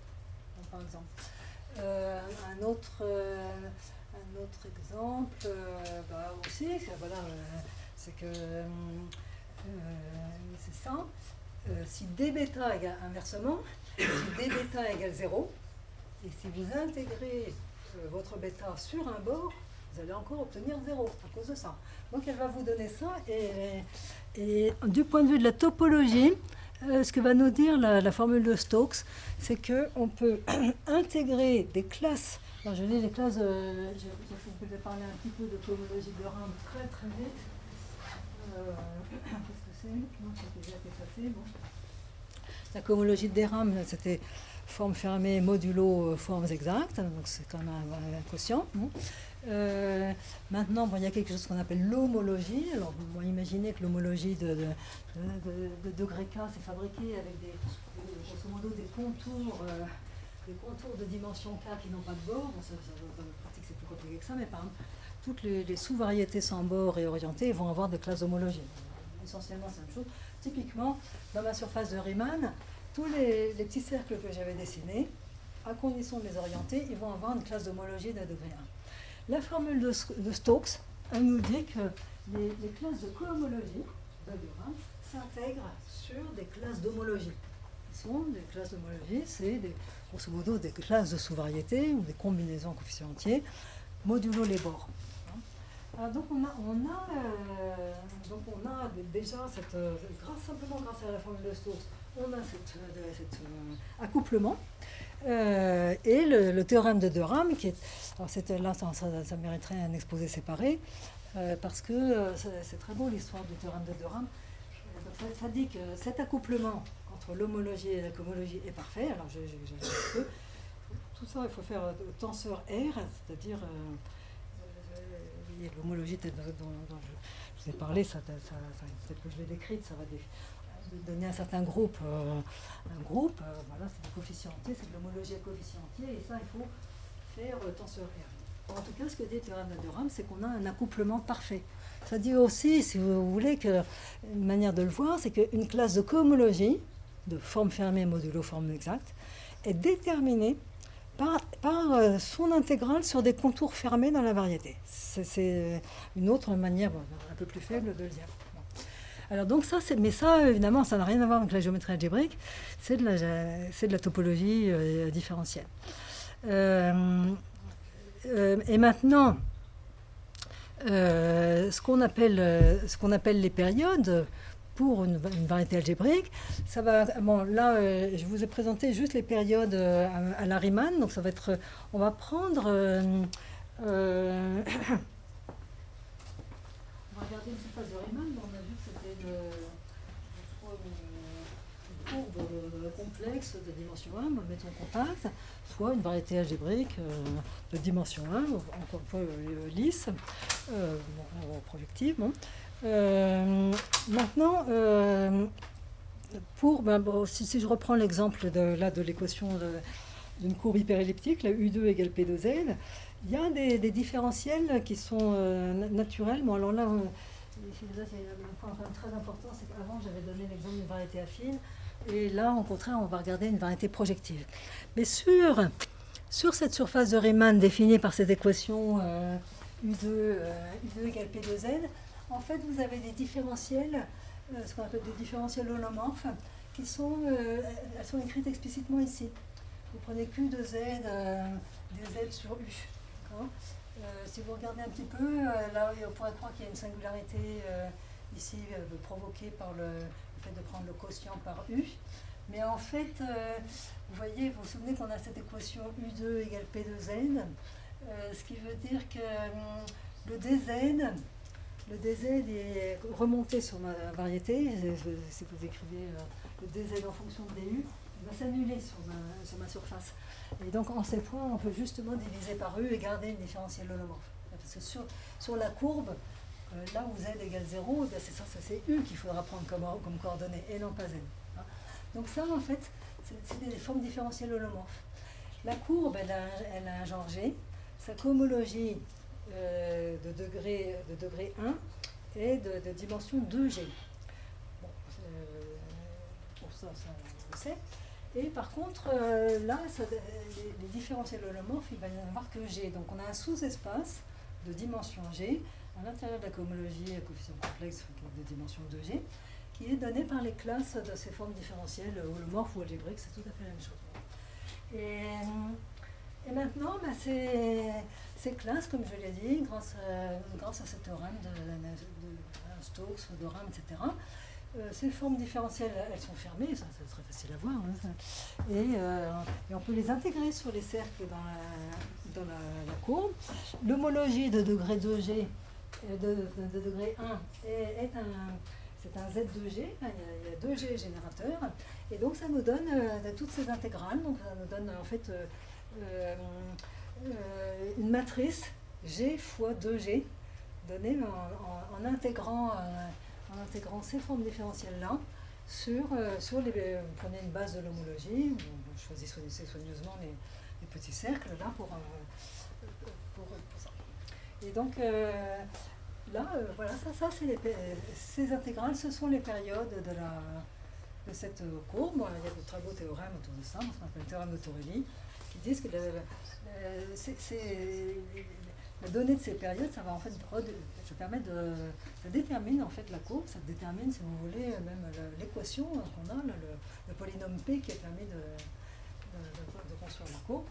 par exemple. Un autre exemple, aussi, voilà, c'est que c'est ça. Si d bêta égale inversement, si d bêta égale 0, et si vous intégrez votre bêta sur un bord, vous allez encore obtenir 0 à cause de ça. Donc elle va vous donner ça, et du point de vue de la topologie, ce que va nous dire la formule de Stokes, c'est qu'on peut intégrer des classes. Alors je lis les classes, je vais parler un petit peu de topologie de Rham très très vite. Qu'est-ce que c'est? Non, c'est déjà effacé. Bon. La cohomologie de Rham, c'était forme fermée modulo formes exactes, donc c'est quand même un quotient. Bon. Maintenant, bon, il y a quelque chose qu'on appelle l'homologie. Alors, vous imaginez que l'homologie de degré K, c'est fabriqué avec grosso modo des contours de dimension K qui n'ont pas de bord. Bon, dans la pratique, c'est plus compliqué que ça, mais par exemple, toutes les sous-variétés sans bord et orientées vont avoir des classes d'homologie. Essentiellement, c'est la même chose. Typiquement, dans ma surface de Riemann, tous les petits cercles que j'avais dessinés, à condition de les orienter, ils vont avoir une classe d'homologie de degré 1. La formule de Stokes, elle nous dit que les classes de cohomologie de Rham s'intègrent sur des classes d'homologie. Des classes d'homologie, c'est grosso modo des classes de sous-variétés ou des combinaisons coefficients entiers, modulo les bords. Donc on a déjà simplement grâce à la formule de Stokes, on a cet accouplement. Et le théorème de De Rham, qui est, alors là ça mériterait un exposé séparé, parce que c'est très beau l'histoire du théorème de De Rham. Ça dit que cet accouplement entre l'homologie et la cohomologie est parfait. Alors tout ça, il faut faire tenseur R, c'est-à-dire l'homologie dont je vous ai parlé, peut-être que je l'ai décrite, ça va donner un certain groupe. Voilà, c'est des coefficients entiers, c'est de l'homologie à coefficients entiers, et ça, il faut faire tenseur R. En tout cas, ce que dit le théorème de Durham, c'est qu'on a un accouplement parfait. Ça dit aussi, si vous voulez, qu'une manière de le voir, c'est qu'une classe de cohomologie, de forme fermée modulo forme exacte, est déterminée par son intégrale sur des contours fermés dans la variété. C'est une autre manière, un peu plus faible, de le dire. Alors donc ça, mais ça, évidemment, ça n'a rien à voir avec la géométrie algébrique, c'est de la topologie différentielle. Et maintenant, ce qu'on appelle les périodes pour une variété algébrique, ça va. Bon, là, je vous ai présenté juste les périodes à la Riemann, donc ça va être. On va prendre. On va regarder une surface de Riemann. On a vu que c'était une courbe complexe de dimension 1, mettons contact, soit une variété algébrique de dimension 1, encore une fois lisse, projective. Bon. Maintenant, si je reprends l'exemple de l'équation d'une courbe hyperelliptique, la U2 égale P2Z, il y a des différentiels qui sont naturels. Bon, alors là, c'est un point très important, c'est qu'avant j'avais donné l'exemple d'une variété affine, et là, au contraire, on va regarder une variété projective. Mais sur cette surface de Riemann définie par cette équation U2 égale P2Z, en fait, vous avez des différentiels, ce qu'on appelle des différentiels holomorphes, qui sont, elles sont écrites explicitement ici. Vous prenez Q de Z, des Z sur U. Si vous regardez un petit peu, là, on pourrait croire qu'il y a une singularité ici provoquée par le fait de prendre le quotient par U. Mais en fait, vous voyez, vous vous souvenez qu'on a cette équation U2 égale P de Z, ce qui veut dire que le DZ est remonté sur ma variété. Si vous écrivez le DZ en fonction de DU, il va s'annuler sur ma surface. Et donc, en ces points, on peut justement diviser par U et garder une différentielle holomorphe. Parce que sur la courbe, là où Z égale 0, c'est U qu'il faudra prendre comme coordonnée et non pas Z. Donc ça, en fait, c'est des formes différentielles holomorphes. La courbe, elle a un genre G. Sa cohomologie de degré 1 et de dimension 2G. Bon, pour ça, on le sait. Et par contre, là, les différentiels holomorphes, il va n'y en avoir que G. Donc on a un sous-espace de dimension G à l'intérieur de la cohomologie à coefficient complexe de dimension 2G, qui est donné par les classes de ces formes différentielles holomorphes ou algébriques, c'est tout à fait la même chose. Et maintenant, ces classes, comme je l'ai dit, grâce à ce théorème de Stokes, de Rham, etc., ces formes différentielles, elles sont fermées, ça serait facile à voir, hein, et on peut les intégrer sur les cercles dans la courbe. L'homologie de degré 2G, de degré 1, c'est un Z2G, il y a 2G générateurs, et donc ça nous donne toutes ces intégrales, donc ça nous donne en fait une matrice G fois 2G, donnée en intégrant ces formes différentielles-là sur les... Vous prenez une base de l'homologie, vous choisissez soigneusement les petits cercles là pour ça. Et donc là, voilà, ça c'est ces intégrales, ce sont les périodes de cette courbe. Bon, il y a de très beaux théorèmes autour de ça, ce qu'on appelle le théorème de Torelli, qui disent que la donnée de ces périodes, ça va en fait ça permet de déterminer en fait la courbe, ça détermine, si vous voulez, même l'équation qu'on a, le polynôme P qui a permis de construire la courbe.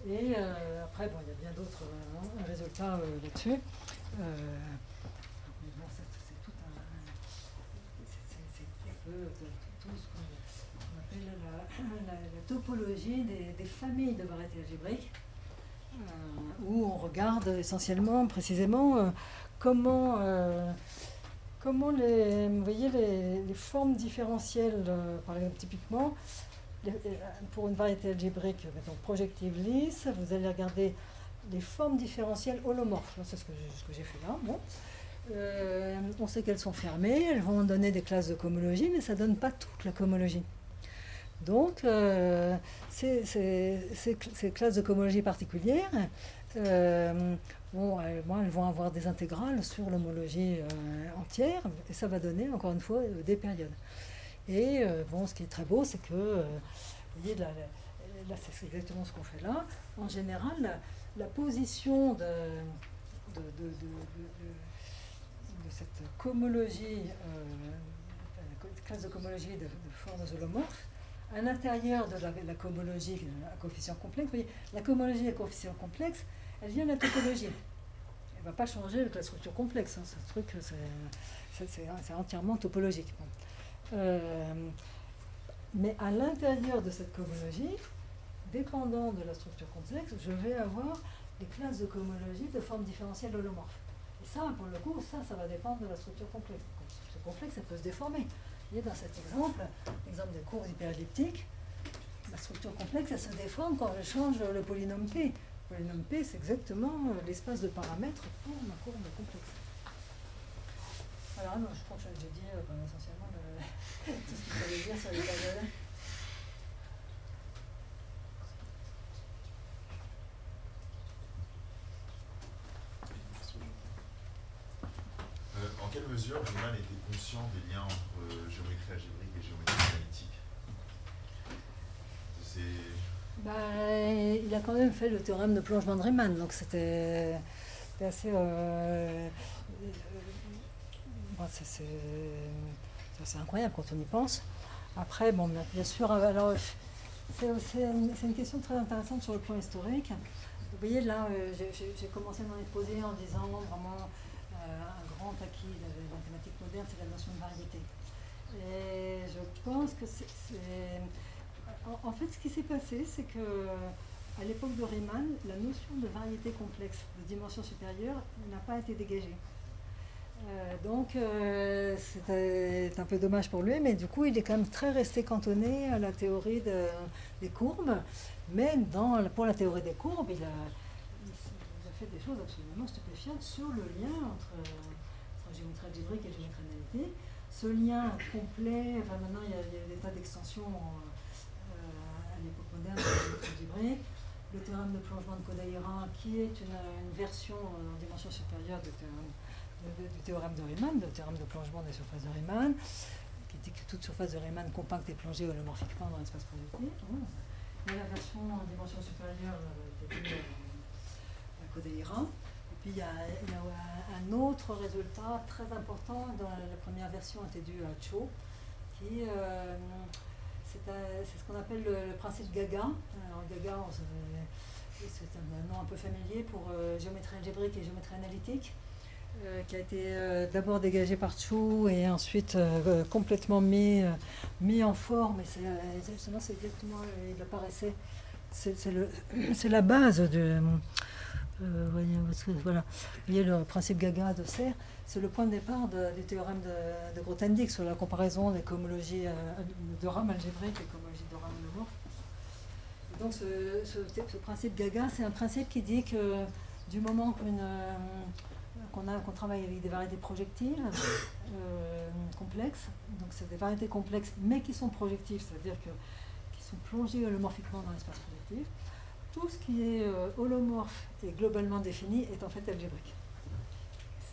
Et après, bon, il y a bien d'autres résultats là-dessus. Mais bon, c'est tout ce qu'on appelle la topologie des familles de variétés algébriques, où on regarde essentiellement, précisément, comment vous voyez les formes différentielles, par exemple, typiquement, pour une variété algébrique, mettons, projective lisse, vous allez regarder les formes différentielles holomorphes. C'est ce que j'ai fait là. Bon. On sait qu'elles sont fermées, elles vont donner des classes de cohomologie, mais ça ne donne pas toute la cohomologie. Donc, ces classes de cohomologie particulières, Bon, elles vont avoir des intégrales sur l'homologie entière, et ça va donner, encore une fois, des périodes. Et bon, ce qui est très beau, c'est que, vous voyez, là c'est exactement ce qu'on fait là. En général, la position de cette cohomologie, classe de cohomologie de formes holomorphes, à l'intérieur de la cohomologie à coefficient complexe, vous voyez, la cohomologie à coefficient complexe, elle vient de la topologie. Elle ne va pas changer avec la structure complexe. Hein. Ce truc, c'est entièrement topologique. Mais à l'intérieur de cette cohomologie, dépendant de la structure complexe, je vais avoir des classes de cohomologie de formes différentielles holomorphes. Et ça, pour le coup, ça va dépendre de la structure complexe. La structure complexe, elle peut se déformer. Vous voyez, dans cet exemple, l'exemple des courbes hyperelliptiques, la structure complexe, elle se déforme quand je change le polynôme P. Le polynôme P, c'est exactement l'espace de paramètres pour ma courbe complexe. Alors, non, je crois que j'ai dit essentiellement tout ce qu'il fallait dire sur les périodes. En quelle mesure Riemann était conscient des liens entre géométrie algébrique et géométrie analytique? Il a quand même fait le théorème de plongement de Riemann, donc c'était assez... c'est incroyable quand on y pense. Après, bon, bien sûr, alors, c'est une question très intéressante sur le plan historique. Vous voyez, là, j'ai commencé mon exposé en disant vraiment un grand acquis de la mathématique moderne, c'est la notion de variété. Et je pense que en fait, ce qui s'est passé, c'est que à l'époque de Riemann, la notion de variété complexe de dimension supérieure n'a pas été dégagée. Donc, c'était un peu dommage pour lui, mais du coup, il est quand même très resté cantonné à la théorie des courbes. Mais pour la théorie des courbes, il a fait des choses absolument stupéfiantes sur le lien entre géométrie algébrique et géométrie analytique. Ce lien complet, enfin maintenant il y a des tas d'extensions à l'époque moderne de la géométrie algébrique. Le théorème de plongement de Kodaira, qui est une version en dimension supérieure du théorème de Riemann, le théorème de plongement des surfaces de Riemann, qui dit que toute surface de Riemann compacte est plongée holomorphiquement dans l'espace projectif. Mais la version en dimension supérieure était due à Kodaira. Et puis il y a un autre résultat très important dans la première version était dû à Cho, qui c'est ce qu'on appelle le principe Gaga. Alors Gaga, c'est un nom un peu familier pour géométrie algébrique et géométrie analytique, qui a été d'abord dégagé par Cho et ensuite complètement mis en forme. Et c'est exactement, il apparaissait. C'est la base de... voilà. Vous voyez le principe Gaga de Serre, c'est le point de départ du théorème de Grothendieck sur la comparaison des cohomologies de rames algébriques et cohomologies de rames holomorphes. Et donc ce principe Gaga, c'est un principe qui dit que du moment qu'on travaille avec des variétés projectives complexes, donc c'est des variétés complexes mais qui sont projectives, c'est-à-dire qui sont plongées holomorphiquement dans l'espace projectif, tout ce qui est holomorphe et globalement défini est en fait algébrique.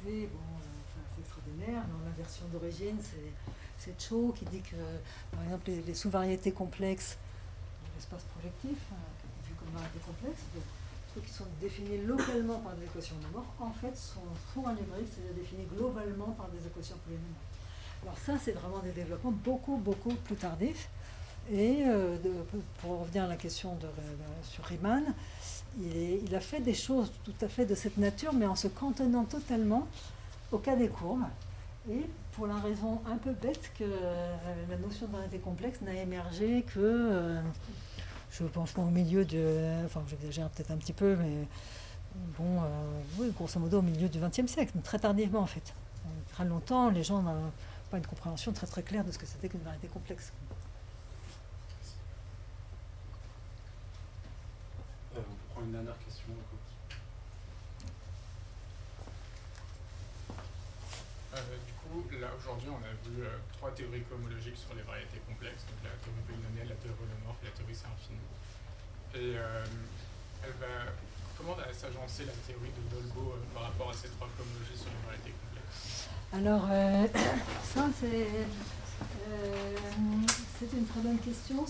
C'est extraordinaire. Dans la version d'origine, c'est Cho qui dit que, par exemple, les sous-variétés complexes de l'espace projectif, vu comme variétés complexes, ceux qui sont définis localement par des équations holomorphes, en fait, sont algébriques, c'est-à-dire définis globalement par des équations polynomiales. Alors ça, c'est vraiment des développements beaucoup, beaucoup plus tardifs. Et pour revenir à la question sur Riemann, il a fait des choses tout à fait de cette nature, mais en se cantonnant totalement au cas des courbes, et pour la raison un peu bête que la notion de variété complexe n'a émergé que, je pense, au milieu de... Enfin, j'exagère peut-être un petit peu, mais bon, oui, grosso modo au milieu du XXe siècle, très tardivement en fait. Très longtemps, les gens n'ont pas une compréhension très très claire de ce que c'était qu'une variété complexe. On peut prendre une dernière question. Du coup, là aujourd'hui, on a vu 3 théories cohomologiques sur les variétés complexes, donc la théorie polynomiale, la théorie holomorphe et la théorie c'est infini. Et elle va comment s'agencer la théorie de Dolbeault par rapport à ces trois cohomologies sur les variétés complexes? Alors, ça, c'est une très bonne question.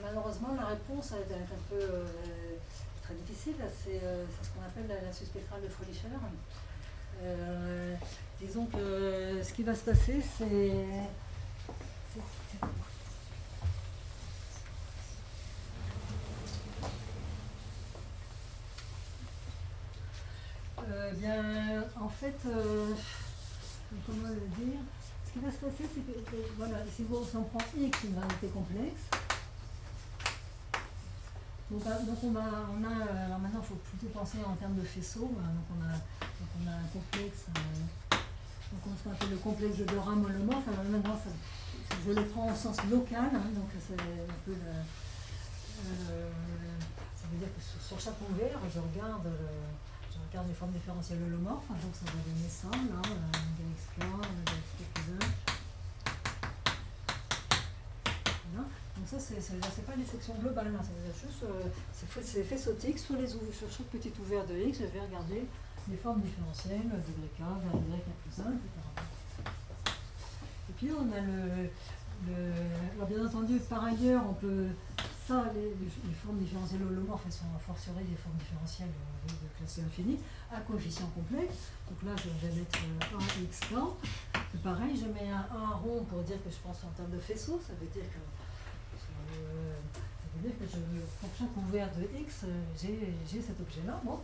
Malheureusement, la réponse est un peu très difficile. C'est ce qu'on appelle la spectrale de Fröhlicher. Disons que ce qui va se passer, bien, en fait, comment le dire? Ce qui va se passer, c'est que, voilà, si on prend X, une variété complexe, donc alors maintenant, il faut plutôt penser en termes de faisceau. Donc on a un complexe, donc on ce qu'on appelle le complexe de Rame holomorphe. Alors maintenant, je le prends au sens local, donc c'est un peu ça veut dire que sur chaque ouvert, je regarde les formes différentielles holomorphes, donc ça va donner ça, là, Gx plein, Gx quelques-uns. Voilà. Donc ça, c'est pas les sections globales, ça veut dire juste, c'est faisceautique, sur chaque petit ouvert de X, je vais regarder les formes différentielles, degré K, vers Y plus 1, etc. Et puis on a alors bien entendu, par ailleurs, on peut... Ça, les formes différentielles holomorphes, elles sont a fortiori des formes différentielles de classe infinie, à coefficient complexe. Donc là, je vais mettre 1 x plan. Pareil, je mets un rond pour dire que je pense en termes de faisceau. Ça veut dire que pour chaque ouvert de x, j'ai cet objet-là. Bon.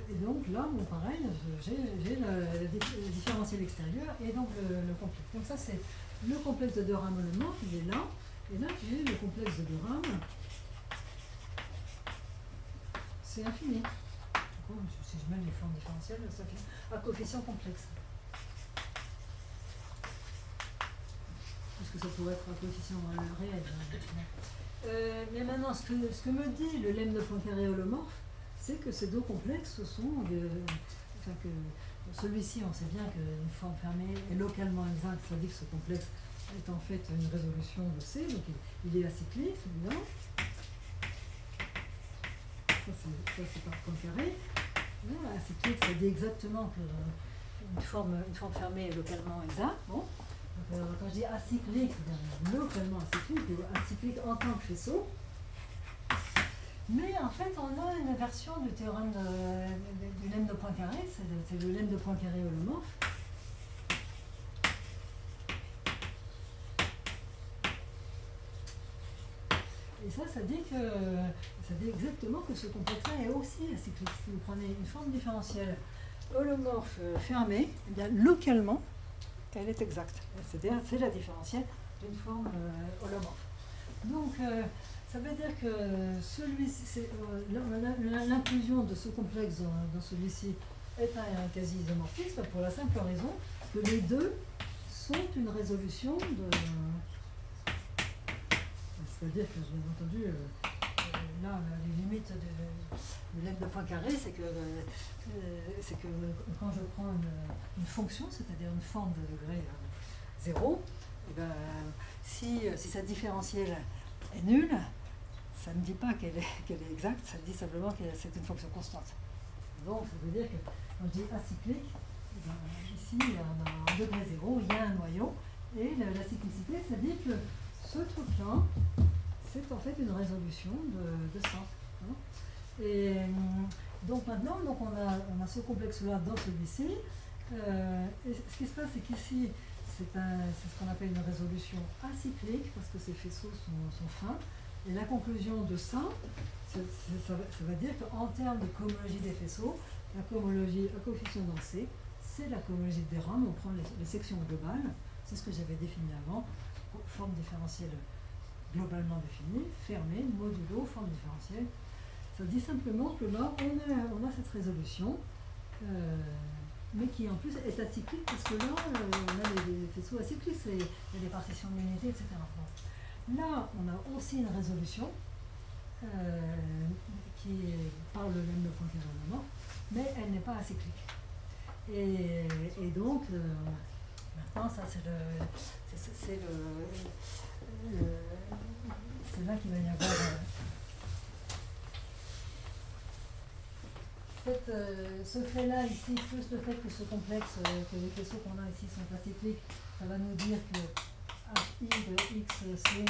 Et donc là, bon, pareil, j'ai le différentiel extérieur et donc le complexe. Donc ça, c'est le complexe de Rame holomorphe, il est là. Et là, j'ai le complexe de Rame. C'est infini. Donc, si je mets les formes différentielles, ça fait à coefficient complexe. Parce que ça pourrait être un coefficient réel. Mais maintenant, ce que me dit le lemme de Poincaré holomorphe, c'est que ces deux complexes sont que celui-ci, on sait bien qu'une forme fermée est localement exacte, ça dit que ce complexe est en fait une résolution de C, donc il est acyclique, évidemment. Ça c'est par Poincaré. Acyclique, ça dit exactement qu'une forme fermée est localement exacte. Bon. Donc, quand je dis acyclique, c'est-à-dire localement acyclique en tant que faisceau. Mais en fait, on a une version du théorème du lemme de Poincaré, c'est le lemme de Poincaré holomorphe. Et ça dit exactement que ce complexe-là est aussi acyclique. Si vous prenez une forme différentielle holomorphe fermée, eh bien localement, elle est exacte. C'est-à-dire, c'est la différentielle d'une forme holomorphe. Donc, ça veut dire que l'inclusion de ce complexe dans celui-ci est un quasi-isomorphisme pour la simple raison que les deux sont une résolution de... C'est-à-dire que, bien entendu, là, les limites de lemme de Poincaré, c'est que quand je prends une fonction, c'est-à-dire une forme de degré 0, et ben, si sa différentielle est nulle, ça ne dit pas qu'elle est exacte, ça dit simplement que c'est une fonction constante. Donc, ça veut dire que quand je dis acyclique, eh ben, ici, il y a un degré 0, il y a un noyau, et la cyclicité, ça dit que ce truc-là, c'est en fait une résolution de ça. Hein. Et donc maintenant, on a ce complexe-là dans celui-ci. Et ce qui se passe, c'est qu'ici, c'est ce qu'on appelle une résolution acyclique, parce que ces faisceaux sont fins. Et la conclusion de ça, ça va dire qu'en termes de cohomologie des faisceaux, la cohomologie à coefficient dans C, c'est la cohomologie des rames. On prend les sections globales, c'est ce que j'avais défini avant, forme différentielle globalement définie, fermée, modulo, forme différentielle. Ça dit simplement que là, on a cette résolution, mais qui en plus est acyclique, parce que là, on a les faisceaux acycliques, il y a des partitions de l'unité, etc. Bon. Là, on a aussi une résolution qui est par le lemme de Poincaré holomorphe, mais elle n'est pas acyclique. Et donc, maintenant, ça c'est là qu'il va y avoir ce fait-là ici, plus le fait que ce complexe, que les faisceaux qu'on a ici sont acycliques, ça va nous dire que HI de XC,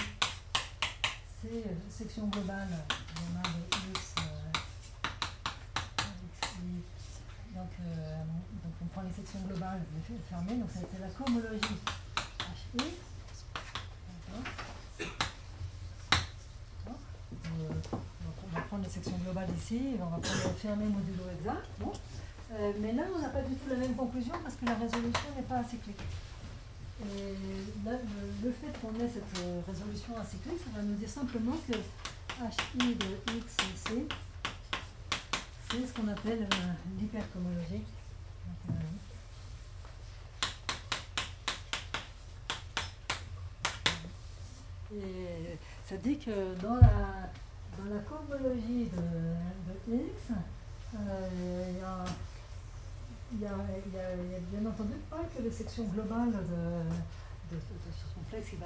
c'est section globale de X, XI. Donc on prend les sections globales, je vais fermer, donc c'est la cohomologie HI. On va prendre les sections globales ici, on va prendre le fermé modulo exact. Bon. Mais là, on n'a pas du tout la même conclusion parce que la résolution n'est pas acyclique. Et là, le fait qu'on ait cette résolution acyclique, ça va nous dire simplement que HI de X et C, c'est ce qu'on appelle l'hypercohomologie. Et ça dit que dans la cohomologie de X, il y a bien entendu pas que les sections globales de ce complexe qui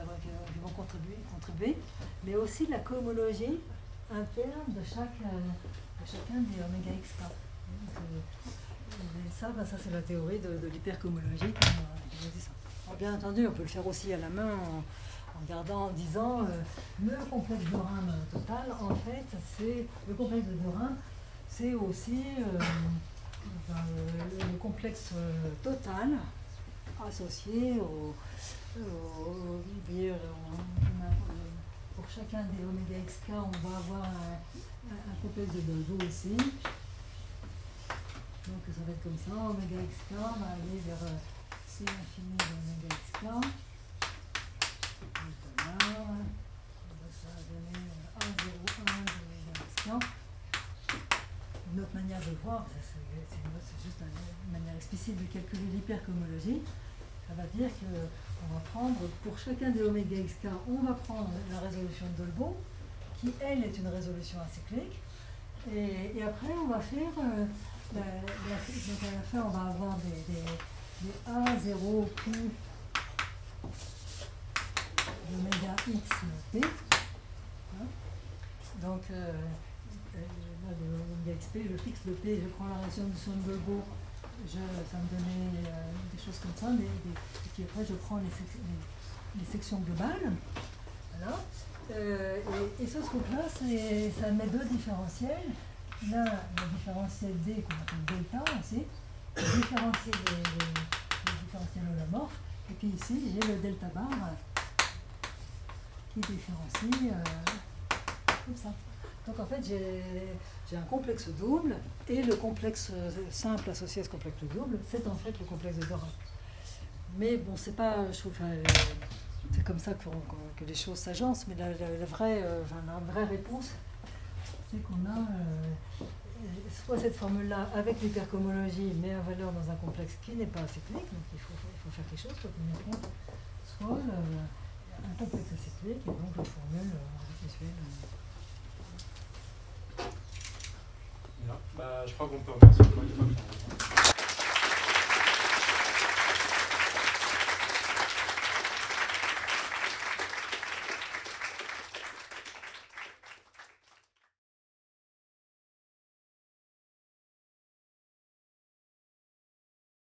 vont contribuer, mais aussi la cohomologie interne de chacun des oméga xk. Ça c'est la théorie de l'hypercohomologie qui nous dit ça. Alors, bien entendu, on peut le faire aussi à la main en disant le complexe de Rym total, en fait, c'est le complexe de Rym, c'est aussi le complexe total associé pour chacun des oméga xk, on va avoir un complexe de Dolbeault ici. Donc ça va être comme ça, oméga xk va aller vers C infini de oméga xk. Ça va donner 1,01 de oméga xk. Une autre manière de voir, c'est juste une manière explicite de calculer l'hypercohomologie. Ça va dire qu'on va prendre, pour chacun des oméga xk, on va prendre la résolution de Dolbeault, qui elle est une résolution acyclique. Et après, on va faire, donc à la fin, on va avoir des A0 Q d'oméga x p. Hein? Donc, là, l'oméga xp, je fixe le p, je prends la résolution de Dolbeault, ça me donnait des choses comme ça, et puis après je prends les sections globales. Voilà. Et ce truc-là, ça met deux différentiels. Là, le différentiel D qu'on appelle delta aussi, le différentiel des différentiels holomorphes, et puis ici j'ai le delta bar qui différencie comme ça. Donc en fait j'ai un complexe double, et le complexe simple associé à ce complexe double, c'est en fait le complexe de Rym. Mais bon, c'est pas, je trouve, c'est comme ça que les choses s'agencent, mais la vraie réponse, c'est qu'on a soit cette formule-là avec l'hypercohomologie, mais à valeur dans un complexe qui n'est pas acyclique, donc il faut faire quelque chose pour tenir compte, soit un complexe acyclique, et donc l'autre formule visuelle. Bien. Je crois qu'on peut remercier encore une fois.